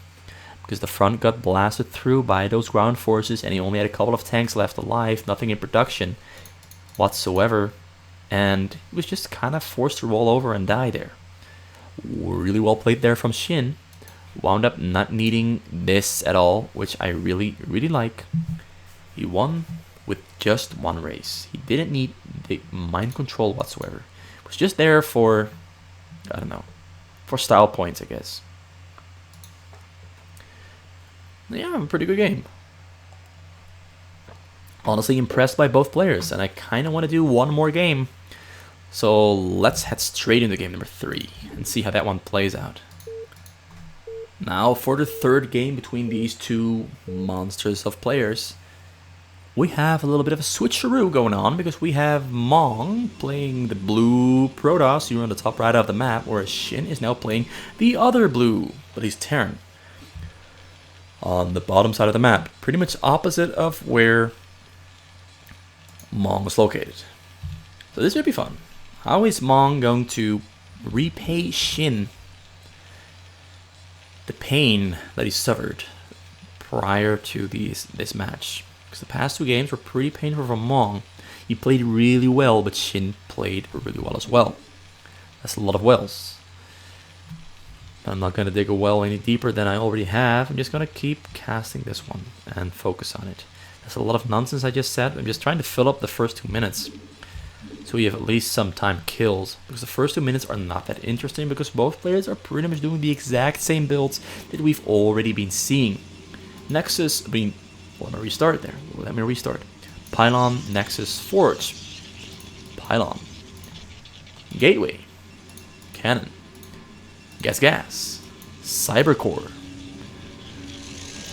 Because the front got blasted through by those ground forces and he only had a couple of tanks left alive. Nothing in production whatsoever. And he was just kind of forced to roll over and die there. Really well played there from Shin. Wound up not needing this at all, which I really like. He won with just one race. He didn't need the mind control whatsoever. It was just there for, I don't know, for style points, I guess. Yeah, a pretty good game. Honestly impressed by both players, and I kind of want to do one more game. So let's head straight into game number 3 and see how that one plays out. Now for the third game between these two monsters of players, we have a little bit of a switcheroo going on, because we have Mong playing the blue Protoss here on the top right of the map, whereas Shin is now playing the other blue, but he's Terran, on the bottom side of the map. Pretty much opposite of where Mong is located. So this should be fun. How is Mong going to repay Shin the pain that he suffered prior to this match? Because the past 2 games were pretty painful for Mong. He played really well, but Shin played really well as well. That's a lot of wells. I'm not going to dig a well any deeper than I already have. I'm just going to keep casting this one and focus on it. That's a lot of nonsense I just said. I'm just trying to fill up the first 2 minutes. So we have at least some time kills. Because the first 2 minutes are not that interesting because both players are pretty much doing the exact same builds that we've already been seeing. Nexus, let me restart there. Let me restart. Pylon, Nexus, Forge. Pylon. Gateway. Cannon. Gas. Cybercore.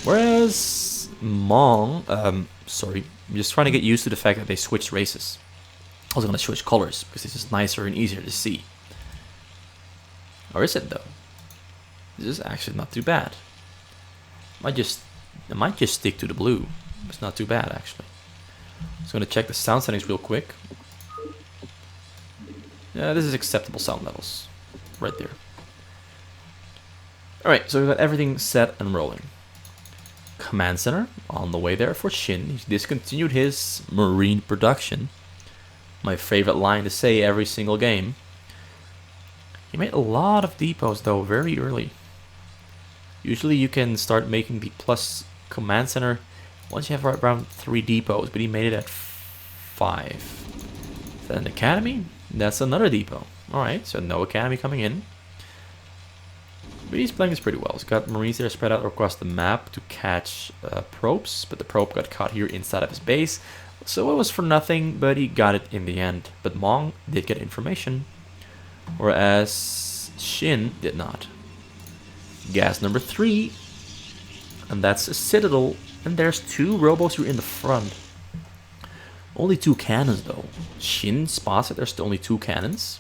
Whereas Mong, sorry, I'm just trying to get used to the fact that they switched races. I was going to switch colors because this is nicer and easier to see. Or is it though? This is actually not too bad. I might just stick to the blue. It's not too bad actually. Just going to check the sound settings real quick. Yeah, this is acceptable sound levels. Right there. Alright, so we've got everything set and rolling. Command Center on the way there for Shin. He's discontinued his marine production. My favorite line to say every single game. He made a lot of depots though very early. Usually you can start making the plus Command Center once you have around 3 depots, but he made it at 5. Then Academy, that's another depot. Alright, so no Academy coming in. But he's playing this pretty well. He's got Marines there spread out across the map to catch probes, but the probe got caught here inside of his base. So it was for nothing, but he got it in the end. But Mong did get information, whereas Shin did not. Gas number 3, and that's a Citadel, and there's 2 robos here in the front. Only 2 cannons though. Shin spots it, there's only 2 cannons.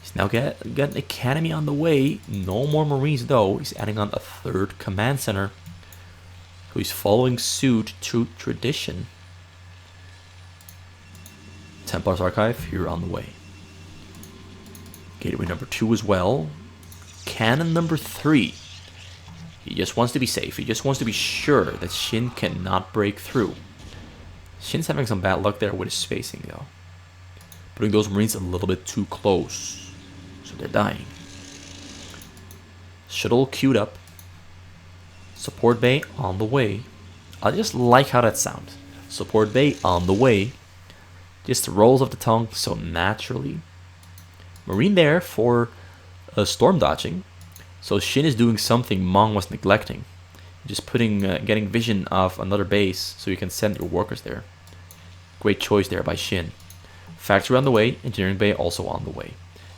He's now got an Academy on the way. No more Marines though. He's adding on a 3rd Command Center. So he's following suit to tradition. Templar's Archive here on the way. Gateway number 2 as well. Cannon number 3. He just wants to be safe. He just wants to be sure that Shin cannot break through. Shin's having some bad luck there with his spacing though. Putting those Marines a little bit too close. So they're dying. Shuttle queued up. Support bay on the way. I just like how that sounds. Support bay on the way. Just rolls off the tongue so naturally. Marine there for storm dodging. So Shin is doing something Mong was neglecting. Just getting vision of another base so you can send your workers there. Great choice there by Shin. Factory on the way, engineering bay also on the way.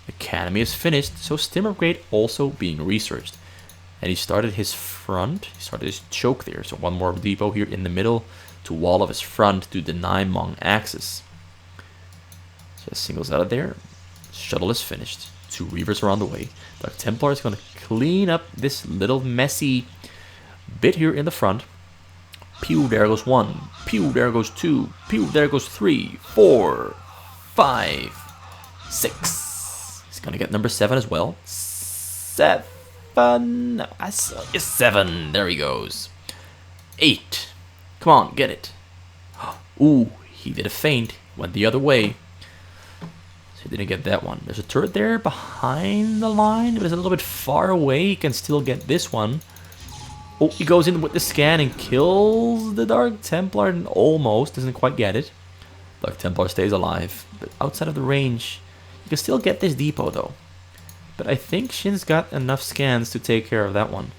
Academy is finished, so stim upgrade also being researched. And he started his front, he started his choke there. So 1 more depot here in the middle to wall of his front to deny Mong access. Just singles out of there. Shuttle is finished. 2 Reavers are on the way. Dark Templar is going to clean up this little messy bit here in the front. Pew, there goes 1. Pew, there goes 2. Pew, there goes 3, 4, 5, 6. He's going to get number 7 as well. 7. No, I saw 7. There he goes. 8. Come on, get it. Ooh, he did a feint. Went the other way. So he didn't get that one. There's a turret there behind the line. But it's a little bit far away. He can still get this one. Oh, he goes in with the scan and kills the Dark Templar and almost doesn't quite get it. Dark Templar stays alive. But outside of the range, you can still get this depot though. But I think Shin's got enough scans to take care of that one.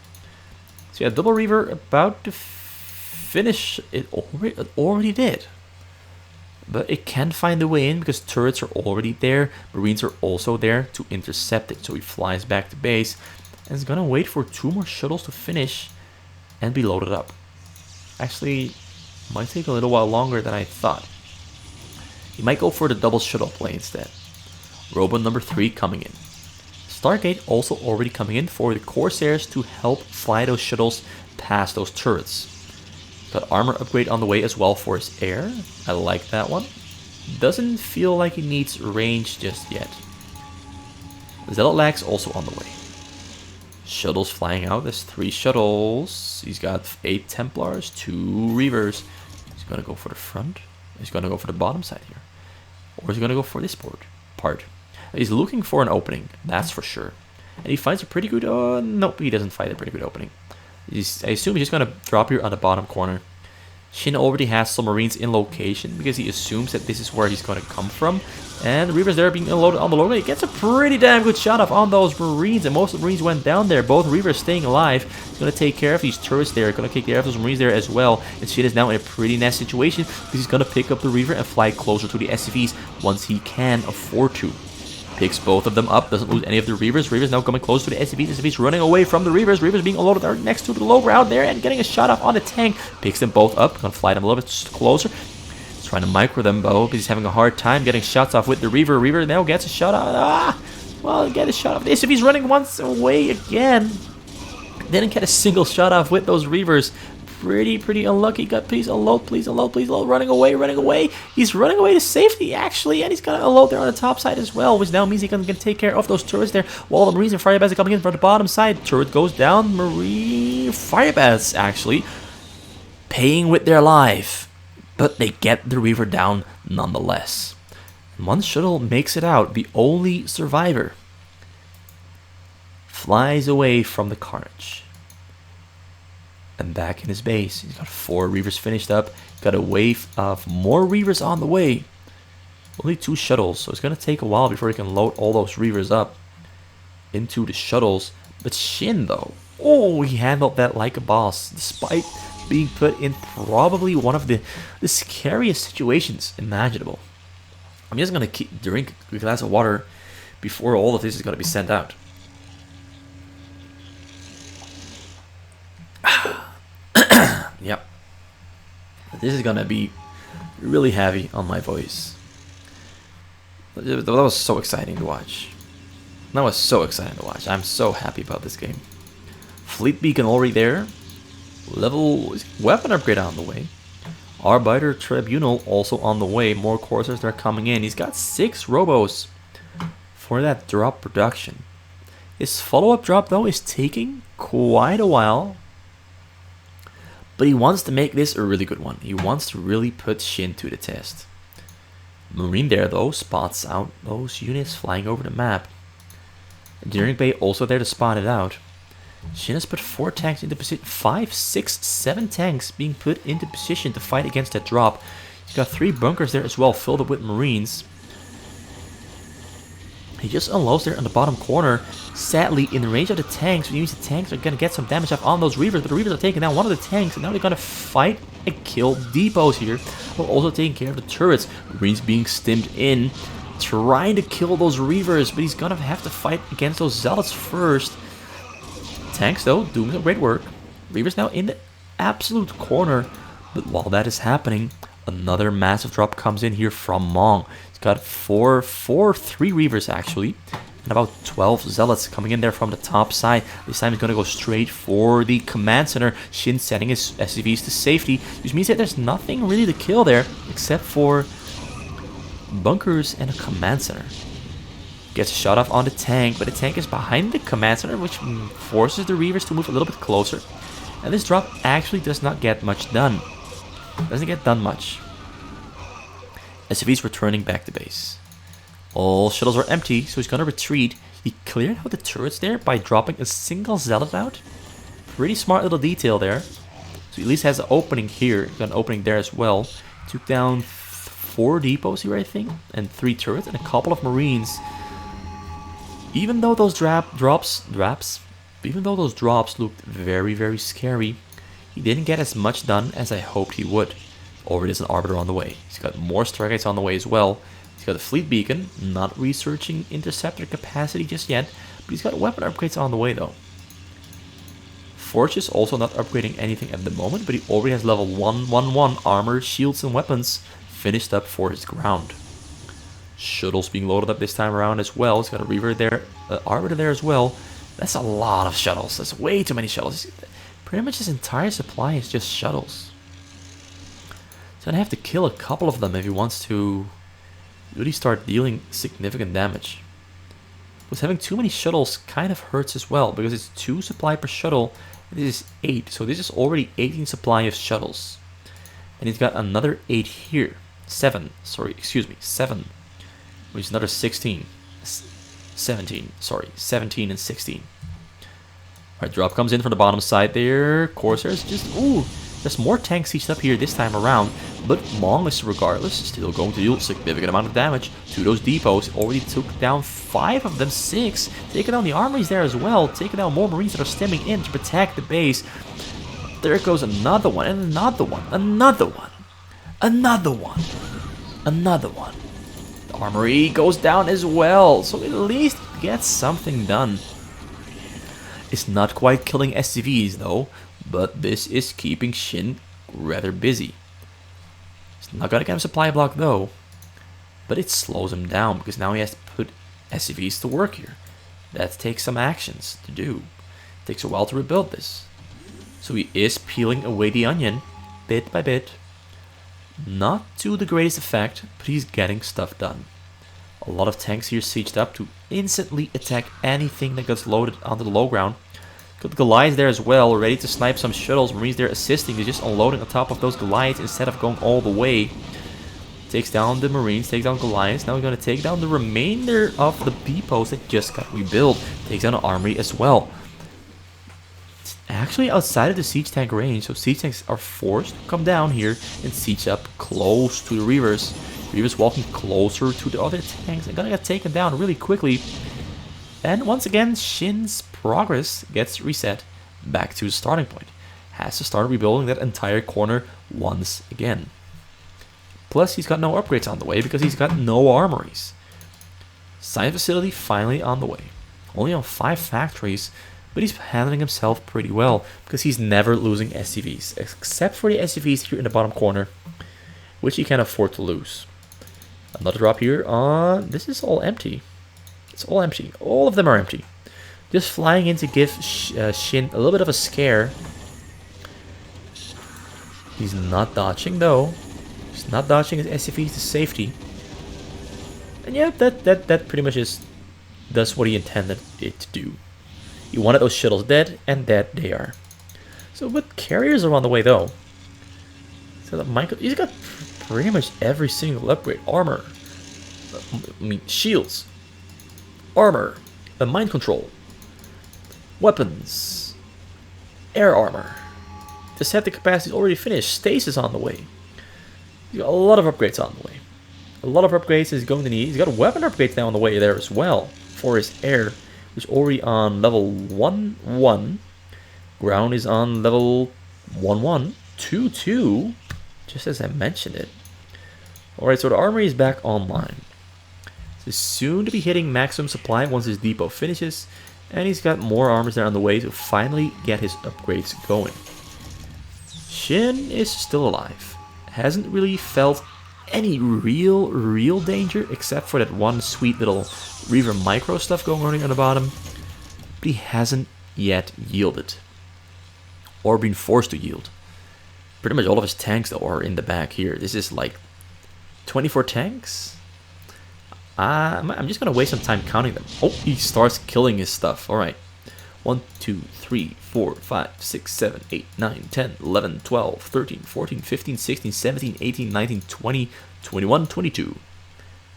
So yeah, Double Reaver about to finish it. Already did. But it can find a way in because turrets are already there. Marines are also there to intercept it. So he flies back to base and is going to wait for 2 more shuttles to finish and be loaded up. Actually, might take a little while longer than I thought. He might go for the double shuttle play instead. Robo number 3 coming in. Stargate also already coming in for the Corsairs to help fly those shuttles past those turrets. Got armor upgrade on the way as well for his air. I like that one. Doesn't feel like he needs range just yet. Zealot Lag's also on the way. Shuttles flying out. There's 3 shuttles. He's got 8 Templars, 2 Reavers. He's gonna go for the front. He's gonna go for the bottom side here. Or he's gonna go for this part. He's looking for an opening, that's for sure. And he finds a pretty good... nope, he doesn't find a pretty good opening. I assume he's just gonna drop here on the bottom corner. Shin already has some Marines in location because he assumes that this is where he's going to come from. And the Reavers there being unloaded on the loader. He gets a pretty damn good shot off on those Marines. And most of the Marines went down there. Both Reavers staying alive. He's going to take care of these turrets there. Going to take care of those Marines there as well. And Shin is now in a pretty nasty situation because he's going to pick up the Reaver and fly closer to the SCVs once he can afford to. Picks both of them up, doesn't lose any of the Reavers. Reavers now coming close to the SCVs. SCVs running away from the Reavers. Reavers being unloaded right next to the low ground there and getting a shot off on the tank. Picks them both up, gonna fly them a little bit closer. He's trying to micro them though, because he's having a hard time getting shots off with the Reaver. Reaver now gets a shot off. Well, get a shot off. The SCVs running once away again. Didn't get a single shot off with those Reavers. Pretty unlucky. Got please unload, please unload, please unload. Running away. He's running away to safety actually, and he's gonna unload there on the top side as well, which now means he can take care of those turrets there. While the Marines and Firebats are coming in from the bottom side. Turret goes down. Marine Firebats actually paying with their life, but they get the Reaver down nonetheless. And one shuttle makes it out. The only survivor flies away from the carnage. And back in his base, he's got 4 Reavers finished up. Got a wave of more Reavers on the way. Only 2 shuttles, so it's going to take a while before he can load all those Reavers up into the shuttles. But Shin, though, oh, he handled that like a boss, despite being put in probably one of the scariest situations imaginable. I'm just going to drink a glass of water before all of this is going to be sent out. Yep. This is gonna be really heavy on my voice. That was so exciting to watch. That was so exciting to watch. I'm so happy about this game. Fleet beacon already there. Level weapon upgrade on the way. Arbiter Tribunal also on the way. More coursers are coming in. He's got 6 robos for that drop production. His follow-up drop though is taking quite a while. But he wants to make this a really good one. He wants to really put Shin to the test. Marine there though spots out those units flying over the map. Engineering Bay also there to spot it out. Shin has put 4 tanks into position. 5, 6, 7 tanks being put into position to fight against that drop. He's got 3 bunkers there as well, filled up with Marines. He just unloads there on the bottom corner. Sadly, in the range of the tanks, which means the tanks are going to get some damage off on those Reavers. But the Reavers are taking down one of the tanks, and now they're going to fight and kill depots here. While also taking care of the turrets. Marines being stimmed in, trying to kill those Reavers. But he's going to have to fight against those Zealots first. Tanks, though, doing some great work. Reavers now in the absolute corner. But while that is happening, another massive drop comes in here from Mong. He's got 3 Reavers actually, and about 12 Zealots coming in there from the top side. This time he's going to go straight for the command center. Shin setting his SCVs to safety, which means that there's nothing really to kill there except for bunkers and a command center. Gets a shot off on the tank, but the tank is behind the command center, which forces the Reavers to move a little bit closer. And this drop actually does not get much done. Doesn't get done much. SCVs returning back to base. All shuttles are empty, so he's gonna retreat. He cleared out the turrets there by dropping a single Zealot out. Pretty smart little detail there. So he at least has an opening here. He's got an opening there as well. Took down 4 depots here, I think, and 3 turrets and a couple of Marines. Even though those drops looked very, very scary, he didn't get as much done as I hoped he would. Already there's an Arbiter on the way. He's got more Stargates on the way as well. He's got a Fleet Beacon, not researching Interceptor capacity just yet, but he's got weapon upgrades on the way though. Forge is also not upgrading anything at the moment, but he already has level 111 armor, shields and weapons finished up for his ground. Shuttles being loaded up this time around as well. He's got a Reaver there, Arbiter there as well. That's a lot of shuttles. That's way too many shuttles. Pretty much his entire supply is just shuttles. He's gonna have to kill a couple of them if he wants to really start dealing significant damage. Because having too many shuttles kind of hurts as well, because it's 2 supply per shuttle, and this is 8, so this is already 18 supply of shuttles. And he's got another 8 here. 7, sorry, excuse me, 7, which is another 16. 17, sorry, 17 and 16. Alright, drop comes in from the bottom side there. Corsairs just, ooh, there's more tanks sieged up here this time around, but Mong is regardless still going to deal a significant amount of damage to those depots. Already took down 5 of them, 6. Taking down the armories there as well, taking down more marines that are stemming in to protect the base. There goes another one, and another one, another one, another one, another one. The armory goes down as well, so at least gets something done. It's not quite killing SCVs though, but this is keeping Shin rather busy. It's not gonna get him supply block though, but it slows him down because now he has to put SCVs to work here. That takes some actions to do. It takes a while to rebuild this. So he is peeling away the onion, bit by bit. Not to the greatest effect, but he's getting stuff done. A lot of tanks here sieged up to instantly attack anything that gets loaded onto the low ground. Got the Goliaths there as well, ready to snipe some shuttles. Marines there assisting, they're just unloading on top of those Goliaths instead of going all the way. Takes down the Marines, takes down Goliaths. Now we're going to take down the remainder of the depots that just got rebuilt. Takes down an armory as well. It's actually outside of the siege tank range, so siege tanks are forced to come down here and siege up close to the Reavers. Reavers walking closer to the other tanks and gonna get taken down really quickly. And once again, Shin's progress gets reset back to the starting point. Has to start rebuilding that entire corner once again. Plus, he's got no upgrades on the way because he's got no armories. Science facility finally on the way. Only on 5 factories, but he's handling himself pretty well because he's never losing SCVs, except for the SCVs here in the bottom corner, which he can afford to lose. Another drop here on... This is all empty. It's all empty. All of them are empty. Just flying in to give Shin a little bit of a scare. He's not dodging though. He's not dodging his SCVs to safety. And yeah, that pretty much does what he intended it to do. He wanted those shuttles dead, and dead they are. So, but carriers are on the way though. So that Michael, he's got pretty much every single upgrade. Armor, I mean shields, armor, mind control, weapons, air armor. Deceptive capacity is already finished. Stasis on the way. He's got a lot of upgrades on the way. A lot of upgrades he's going to need. He's got weapon upgrades now on the way there as well for his air, which is already on level 1-1. Ground is on level 1-1, 2-2, just as I mentioned it. Alright, so the armory is back online. He's soon to be hitting maximum supply once his depot finishes, and he's got more armors there on the way to finally get his upgrades going. Shin is still alive. Hasn't really felt any real danger except for that one sweet little Reaver micro stuff going on the bottom. But he hasn't yet yielded. Or been forced to yield. Pretty much all of his tanks though are in the back here. This is like 24 tanks. I'm just gonna waste some time counting them. Oh, he starts killing his stuff. Alright. 1, 2, 3, 4, 5, 6, 7, 8, 9, 10, 11, 12, 13, 14, 15, 16, 17, 18, 19, 20, 21, 22.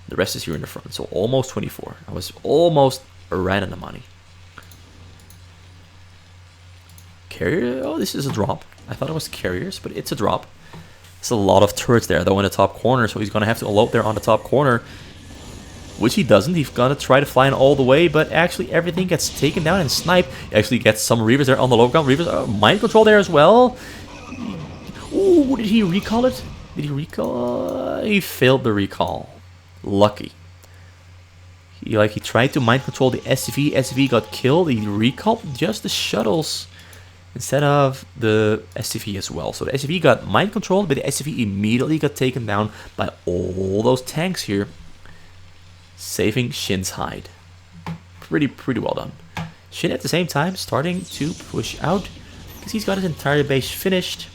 The rest is here in the front, so almost 24. I was almost right on the money. Carrier, oh, this is a drop. I thought it was carriers, but it's a drop. There's a lot of turrets there, though, in the top corner, so he's going to have to unload there on the top corner. Which he doesn't. He's going to try to fly in all the way, but actually everything gets taken down and sniped. He actually gets some Reavers there on the low ground. Reavers, mind control there as well. Ooh, did he recall it? Did he recall? He failed the recall. Lucky. He tried to mind control the SCV. SCV got killed. He recalled just the shuttles instead of the SCV as well. So the SCV got mind controlled, but the SCV immediately got taken down by all those tanks here, saving Shin's hide. Pretty well done. Shin at the same time starting to push out because he's got his entire base finished,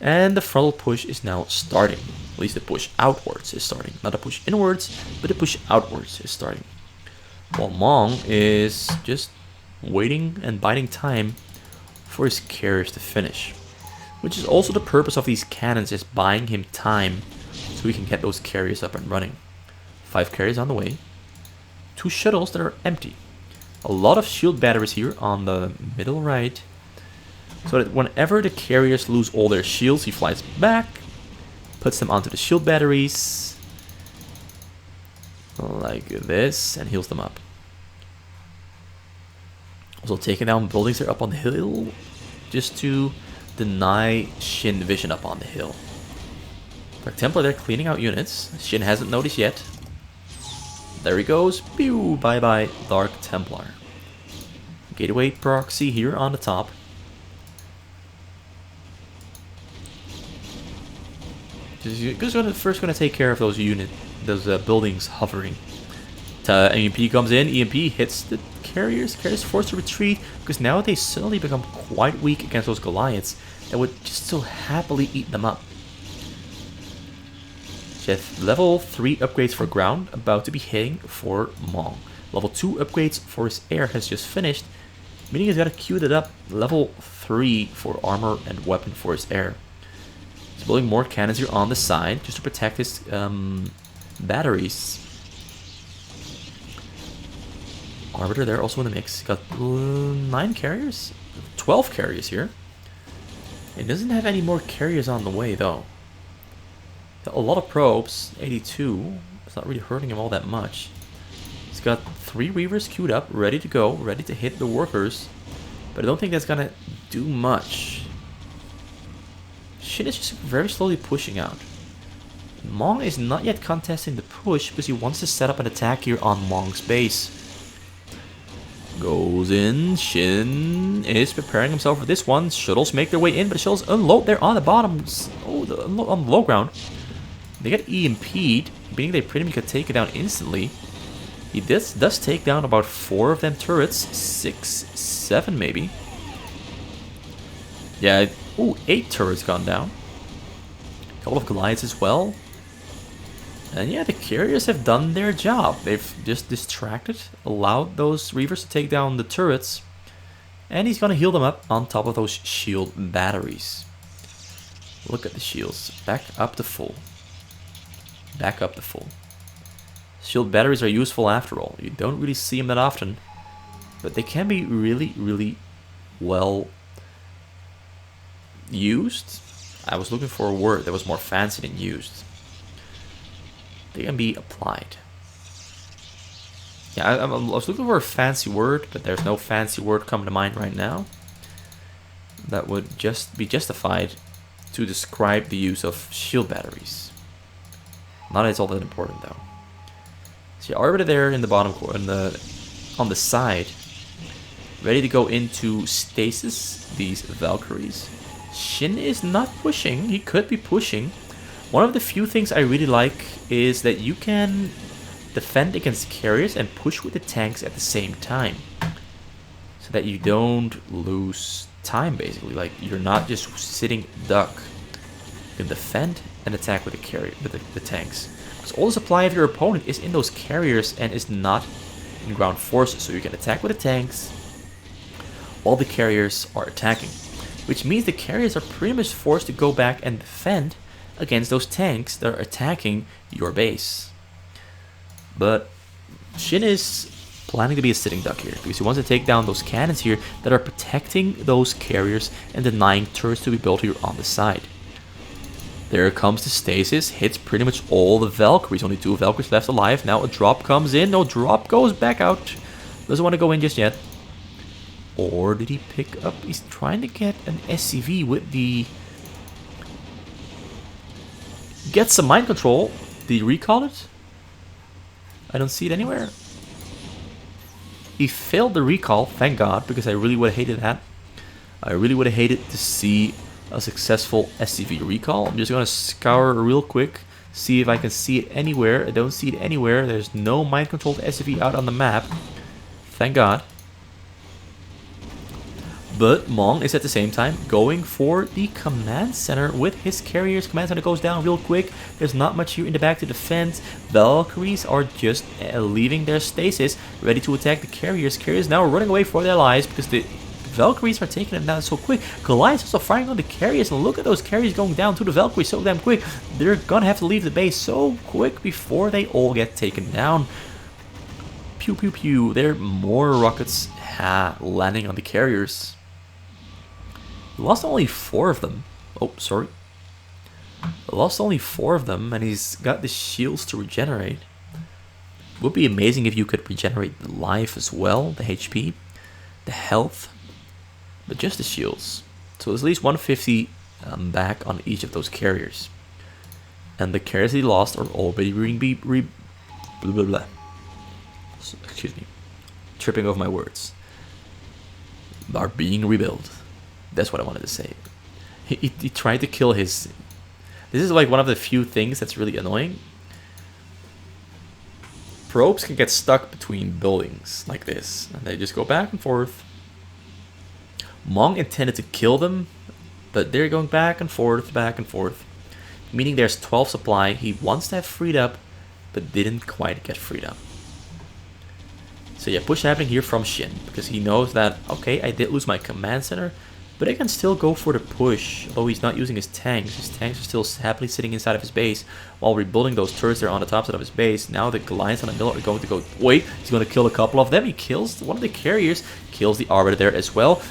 and the frontal push is now starting. At least the push outwards is starting. Not the push inwards, but the push outwards is starting. While Mong is just waiting and biding time for his carriers to finish. Which is also the purpose of these cannons, is buying him time so he can get those carriers up and running. 5 carriers on the way. 2 shuttles that are empty. A lot of shield batteries here on the middle right. So that whenever the carriers lose all their shields, he flies back, puts them onto the shield batteries, like this, and heals them up. Also taking down buildings that are up on the hill, just to deny Shin vision up on the hill. Dark Templar, they're cleaning out units. Shin hasn't noticed yet. There he goes. Pew! Bye-bye, Dark Templar. Gateway proxy here on the top. Just first gonna take care of those buildings hovering. EMP comes in. EMP hits the carriers. Carriers forced to retreat because now they suddenly become quite weak against those Goliaths that would just so happily eat them up. Jeff, level 3 upgrades for ground about to be hitting for Mong. Level 2 upgrades for his air has just finished, meaning he's got to queue it up. Level 3 for armor and weapon for his air. He's building more cannons here on the side just to protect his batteries. Arbiter there also in the mix. Got 9 carriers? 12 carriers here. It doesn't have any more carriers on the way though. Got a lot of probes. 82. It's not really hurting him all that much. He's got 3 Reavers queued up, ready to go, ready to hit the workers. But I don't think that's gonna do much. Shin is just very slowly pushing out. Mong is not yet contesting the push because he wants to set up an attack here on Mong's base. Goes in. Shin is preparing himself for this one. Shuttles make their way in, but the shuttles unload there on the bottom. Oh, on the low ground. They get EMP'd, meaning they pretty much can take it down instantly. He does take down about 4 of them turrets. 6, 7 maybe. Yeah, ooh, 8 turrets gone down. A couple of Goliaths as well. And yeah, the carriers have done their job. They've just distracted, allowed those Reavers to take down the turrets. And he's going to heal them up on top of those shield batteries. Look at the shields. Back up to full. Back up to full. Shield batteries are useful after all. You don't really see them that often. But they can be really, really well used. I was looking for a word that was more fancy than used. They can be applied. Yeah, I was looking for a fancy word, but there's no fancy word coming to mind right now that would just be justified to describe the use of shield batteries. Not that it's all that important though. See, Arbiter there in the bottom corner, on the side, ready to go into stasis. These Valkyries. Shin is not pushing. He could be pushing. One of the few things I really like is that you can defend against carriers and push with the tanks at the same time. So that you don't lose time basically. Like you're not just sitting duck. You can defend and attack with the tanks. Because all the supply of your opponent is in those carriers and is not in ground forces. So you can attack with the tanks while the carriers are attacking. Which means the carriers are pretty much forced to go back and defend against those tanks that are attacking your base. But Shin is planning to be a sitting duck here because he wants to take down those cannons here that are protecting those carriers and denying turrets to be built here on the side. There comes the stasis, hits pretty much all the Valkyries. Only 2 Valkyries left alive. Now a drop comes in. No, drop goes back out. Doesn't want to go in just yet. Or did he pick up? He's trying to get an SCV with the... Get some mind control. Did he recall it? I don't see it anywhere. He failed the recall, thank God, because I really would have hated that. I really would have hated to see a successful SCV recall. I'm just going to scour real quick, see if I can see it anywhere. I don't see it anywhere. There's no mind controlled SCV out on the map. Thank God. But Mong is at the same time going for the command center with his carriers. Command center goes down real quick. There's not much here in the back to defend. Valkyries are just leaving their stasis, ready to attack the carriers. Carriers now running away for their lives because the Valkyries are taking them down so quick. Goliath's also firing on the carriers, and look at those carriers going down to the Valkyries so damn quick. They're gonna have to leave the base so quick before they all get taken down. Pew pew pew. There are more rockets landing on the carriers. He lost only 4 of them. Oh, sorry. Lost only 4 of them, and he's got the shields to regenerate. Would be amazing if you could regenerate the life as well, the HP, the health, but just the shields. So there's at least 150 back on each of those carriers. And the carriers he lost are already excuse me, tripping over my words. Are being rebuilt. That's what I wanted to say. He tried to kill his... This is like one of the few things that's really annoying. Probes can get stuck between buildings like this, and they just go back and forth. Mong intended to kill them, but they're going back and forth, meaning there's 12 supply he wants to have freed up, but didn't quite get freed up. So yeah, push happening here from Shin, because he knows that, okay, I did lose my command center, but I can still go for the push, although he's not using his tanks. His tanks are still happily sitting inside of his base while rebuilding those turrets there on the top side of his base. Now the Goliaths on the middle are going to go... Wait, he's going to kill a couple of them. He kills one of the carriers, kills the Arbiter there as well.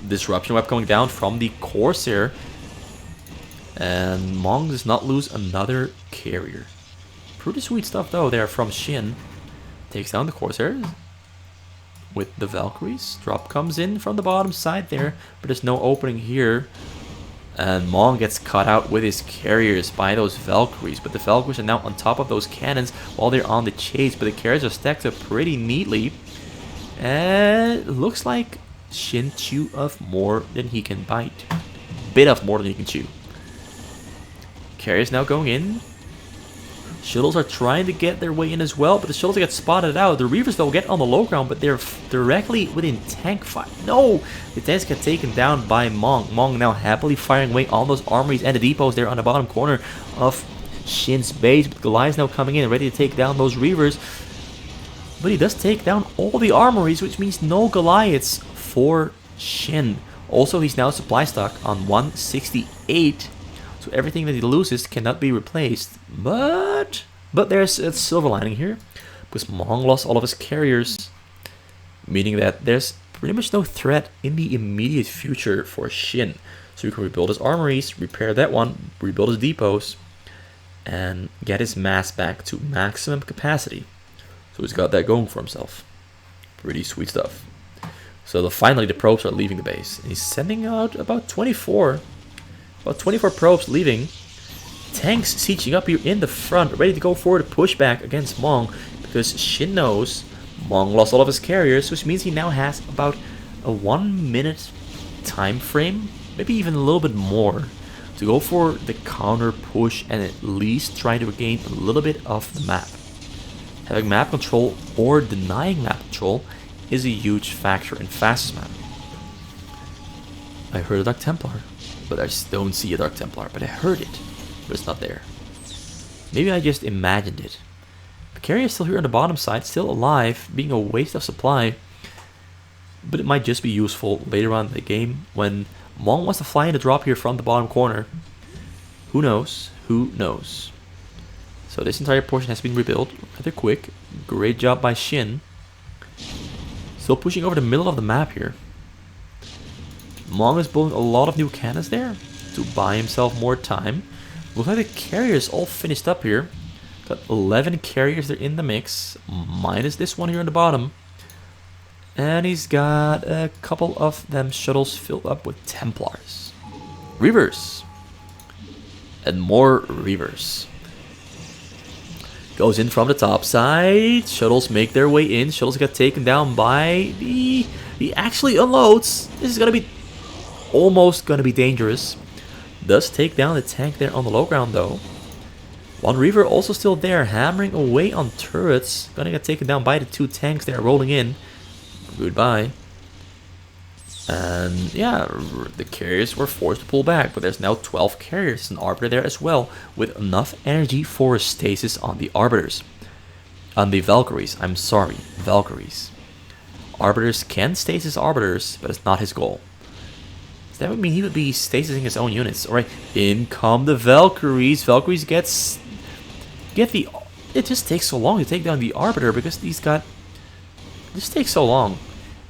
Disruption web coming down from the Corsair. And Mong does not lose another carrier. Pretty sweet stuff though there from Shin. Takes down the Corsair with the Valkyries. Drop comes in from the bottom side there, but there's no opening here. And Mong gets cut out with his carriers by those Valkyries, but the Valkyries are now on top of those cannons while they're on the chase, but the carriers are stacked up pretty neatly. And it looks like Shin chew of more than he can bite. Bit of more than he can chew. Carriers now going in. Shuttles are trying to get their way in as well, but the shuttles get spotted out. The Reavers though get on the low ground, but they're directly within tank fire. No! The tanks get taken down by Mong. Mong now happily firing away on those armories and the depots there on the bottom corner of Shin's base. But Goliath's now coming in, ready to take down those Reavers. But he does take down all the armories, which means no Goliaths for Shin. Also, he's now supply stock on 168. So everything that he loses cannot be replaced. But there's a silver lining here, because Mong lost all of his carriers, meaning that there's pretty much no threat in the immediate future for Shin. So he can rebuild his armories, repair that one, rebuild his depots, and get his mass back to maximum capacity. So he's got that going for himself. Pretty sweet stuff. So finally the probes are leaving the base. And he's sending out about 24 probes leaving. Tanks sieging up here in the front, ready to go for the pushback against Mong, because Shin knows Mong lost all of his carriers, which means he now has about a 1 minute time frame, maybe even a little bit more, to go for the counter push and at least try to regain a little bit of the map. Having map control or denying map control is a huge factor in fastest map. I heard a Dark Templar, but I just don't see a Dark Templar, but I heard it, but it's not there. Maybe I just imagined it. The carrier is still here on the bottom side, still alive, being a waste of supply, but it might just be useful later on in the game when Mong wants to fly in the drop here from the bottom corner. Who knows? Who knows? So this entire portion has been rebuilt rather quick. Great job by Shin. Still pushing over the middle of the map here. Mong is building a lot of new cannons there to buy himself more time. Looks like the carriers all finished up here. Got 11 carriers there in the mix, minus this one here on the bottom. And he's got a couple of them shuttles filled up with Templars. Reavers. And more Reavers. Goes in from the top side. Shuttles make their way in. Shuttles get taken down by the... He actually unloads. This is going to be almost going to be dangerous. Does take down the tank there on the low ground though. One Reaver also still there, hammering away on turrets. Gonna get taken down by the 2 tanks there rolling in. Goodbye. And yeah, the carriers were forced to pull back, but there's now 12 carriers, an Arbiter there as well, with enough energy for a stasis on the Arbiters. On the Valkyries, I'm sorry, Valkyries. Arbiters can stasis Arbiters, but it's not his goal. So that would mean he would be stasising his own units. Alright, in come the Valkyries. Valkyries get the... It just takes so long to take down the Arbiter because he's got... It just takes so long.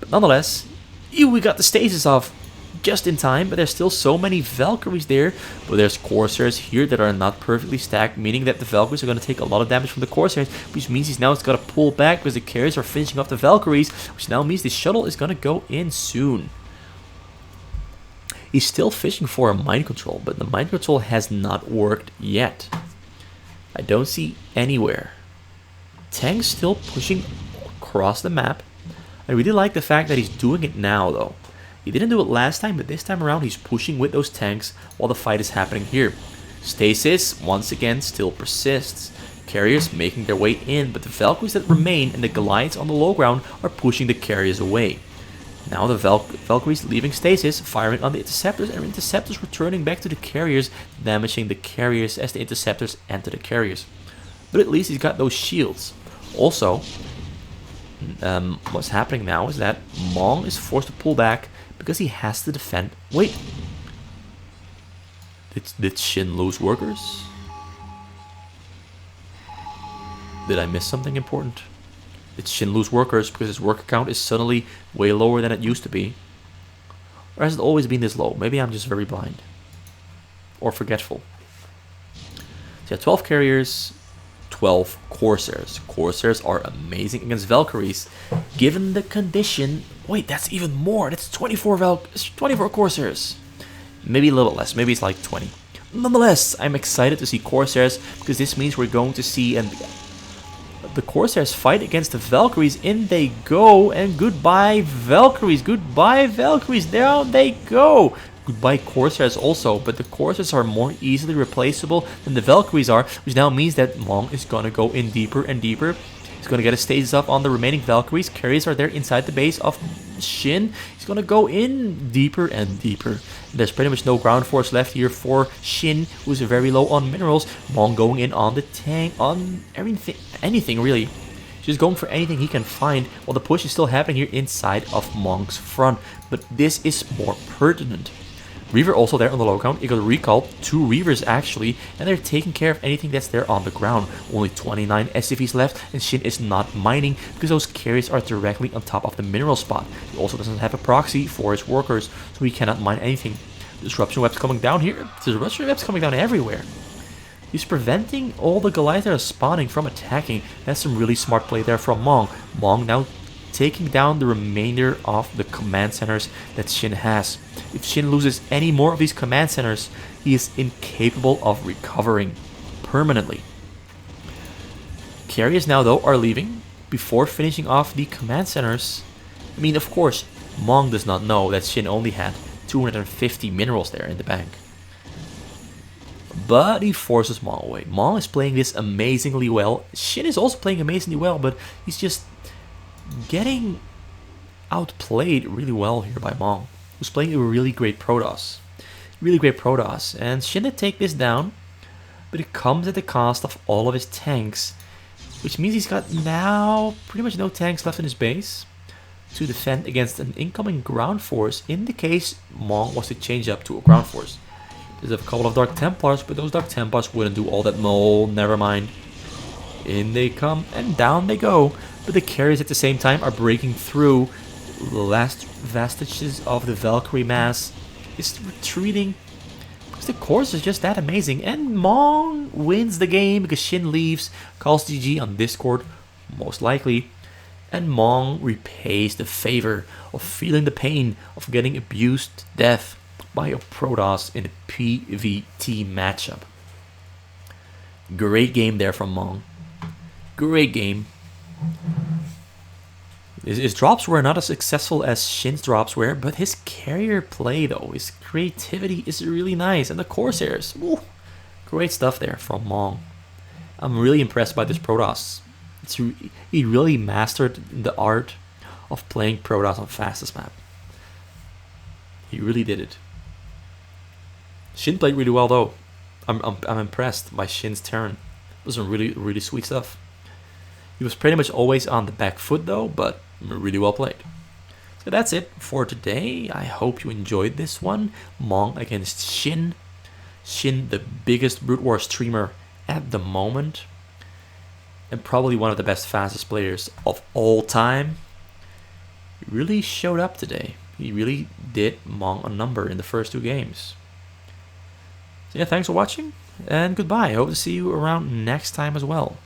But nonetheless, we got the stasis off just in time, but there's still so many Valkyries there. But there's Corsairs here that are not perfectly stacked, meaning that the Valkyries are going to take a lot of damage from the Corsairs, which means he's now got to pull back because the carriers are finishing off the Valkyries, which now means the shuttle is going to go in soon. He's still fishing for a mind control, but the mind control has not worked yet. I don't see anywhere. Tanks still pushing across the map. I really like the fact that he's doing it now, though. He didn't do it last time, but this time around he's pushing with those tanks while the fight is happening here. Stasis, once again, still persists. Carriers making their way in, but the Valkyries that remain and the Goliaths on the low ground are pushing the carriers away. Now the Valkyries leaving stasis, firing on the interceptors, and interceptors returning back to the carriers, damaging the carriers as the interceptors enter the carriers. But at least he's got those shields. Also, what's happening now is that Mong is forced to pull back because he has to defend. Wait, did Shin lose workers? Did I miss something important? Did Shin lose workers because his worker count is suddenly way lower than it used to be? Or has it always been this low? Maybe I'm just very blind. Or forgetful. So yeah, 12 carriers, 12 Corsairs. Corsairs are amazing against Valkyries. Given the condition... Wait, that's even more. That's 24 Corsairs. Maybe a little bit less. Maybe it's like 20. Nonetheless, I'm excited to see Corsairs because this means we're going to see the Corsairs fight against the Valkyries. In they go, and goodbye Valkyries. Goodbye Valkyries. Down they go. Goodbye Corsairs also, but the Corsairs are more easily replaceable than the Valkyries are, which now means that Mong is gonna go in deeper and deeper. He's gonna get a stasis up on the remaining Valkyries. Carriers are there inside the base of Shin. He's gonna go in deeper and deeper. And there's pretty much no ground force left here for Shin, who's very low on minerals. Mong going in on the tank, on anything really. Just going for anything he can find while the push is still happening here inside of Mong's front. But this is more pertinent. Reaver also there on the low count. You got recalled 2 Reavers actually, and they're taking care of anything that's there on the ground. Only 29 SCVs left, and Shin is not mining because those carriers are directly on top of the mineral spot. He also doesn't have a proxy for his workers, so he cannot mine anything. Disruption webs coming down here. Disruption webs coming down everywhere. He's preventing all the Goliaths that are spawning from attacking. That's some really smart play there from Mong. Mong now taking down the remainder of the command centers that Shin has. If Shin loses any more of these command centers, he is incapable of recovering permanently. Carriers now though are leaving before finishing off the command centers. I mean, of course, Mong does not know that Shin only had 250 minerals there in the bank. But he forces Mong away. Mong is playing this amazingly well. Shin is also playing amazingly well, but he's just getting outplayed really well here by Mong, who's playing a really great Protoss. Really great Protoss. And Shin did take this down, but it comes at the cost of all of his tanks, which means he's got now pretty much no tanks left in his base to defend against an incoming ground force in the case Mong was to change up to a ground force. There's a couple of Dark Templars, but those Dark Templars wouldn't do all that. No, never mind. In they come and down they go. But the carriers at the same time are breaking through. The last vestiges of the Valkyrie mass is retreating because the course is just that amazing. And Mong wins the game because Shin leaves, calls GG on Discord, most likely. And Mong repays the favor of feeling the pain of getting abused to death by a Protoss in a PvT matchup. Great game there from Mong. Great game. His drops were not as successful as Shin's drops were, but his carrier play though, his creativity is really nice. And the Corsairs, ooh, great stuff there from Mong. I'm really impressed by this Protoss. He really mastered the art of playing Protoss on fastest map. He really did it. Shin played really well though. I'm impressed by Shin's turn. It was some really sweet stuff. He was pretty much always on the back foot though, but really well played. So that's it for today. I hope you enjoyed this one. Mong against Shin. Shin, the biggest broodwar streamer at the moment, and probably one of the best fastest players of all time. He really showed up today. He really did Mong a number in the first 2 games. So yeah, thanks for watching, and goodbye. I hope to see you around next time as well.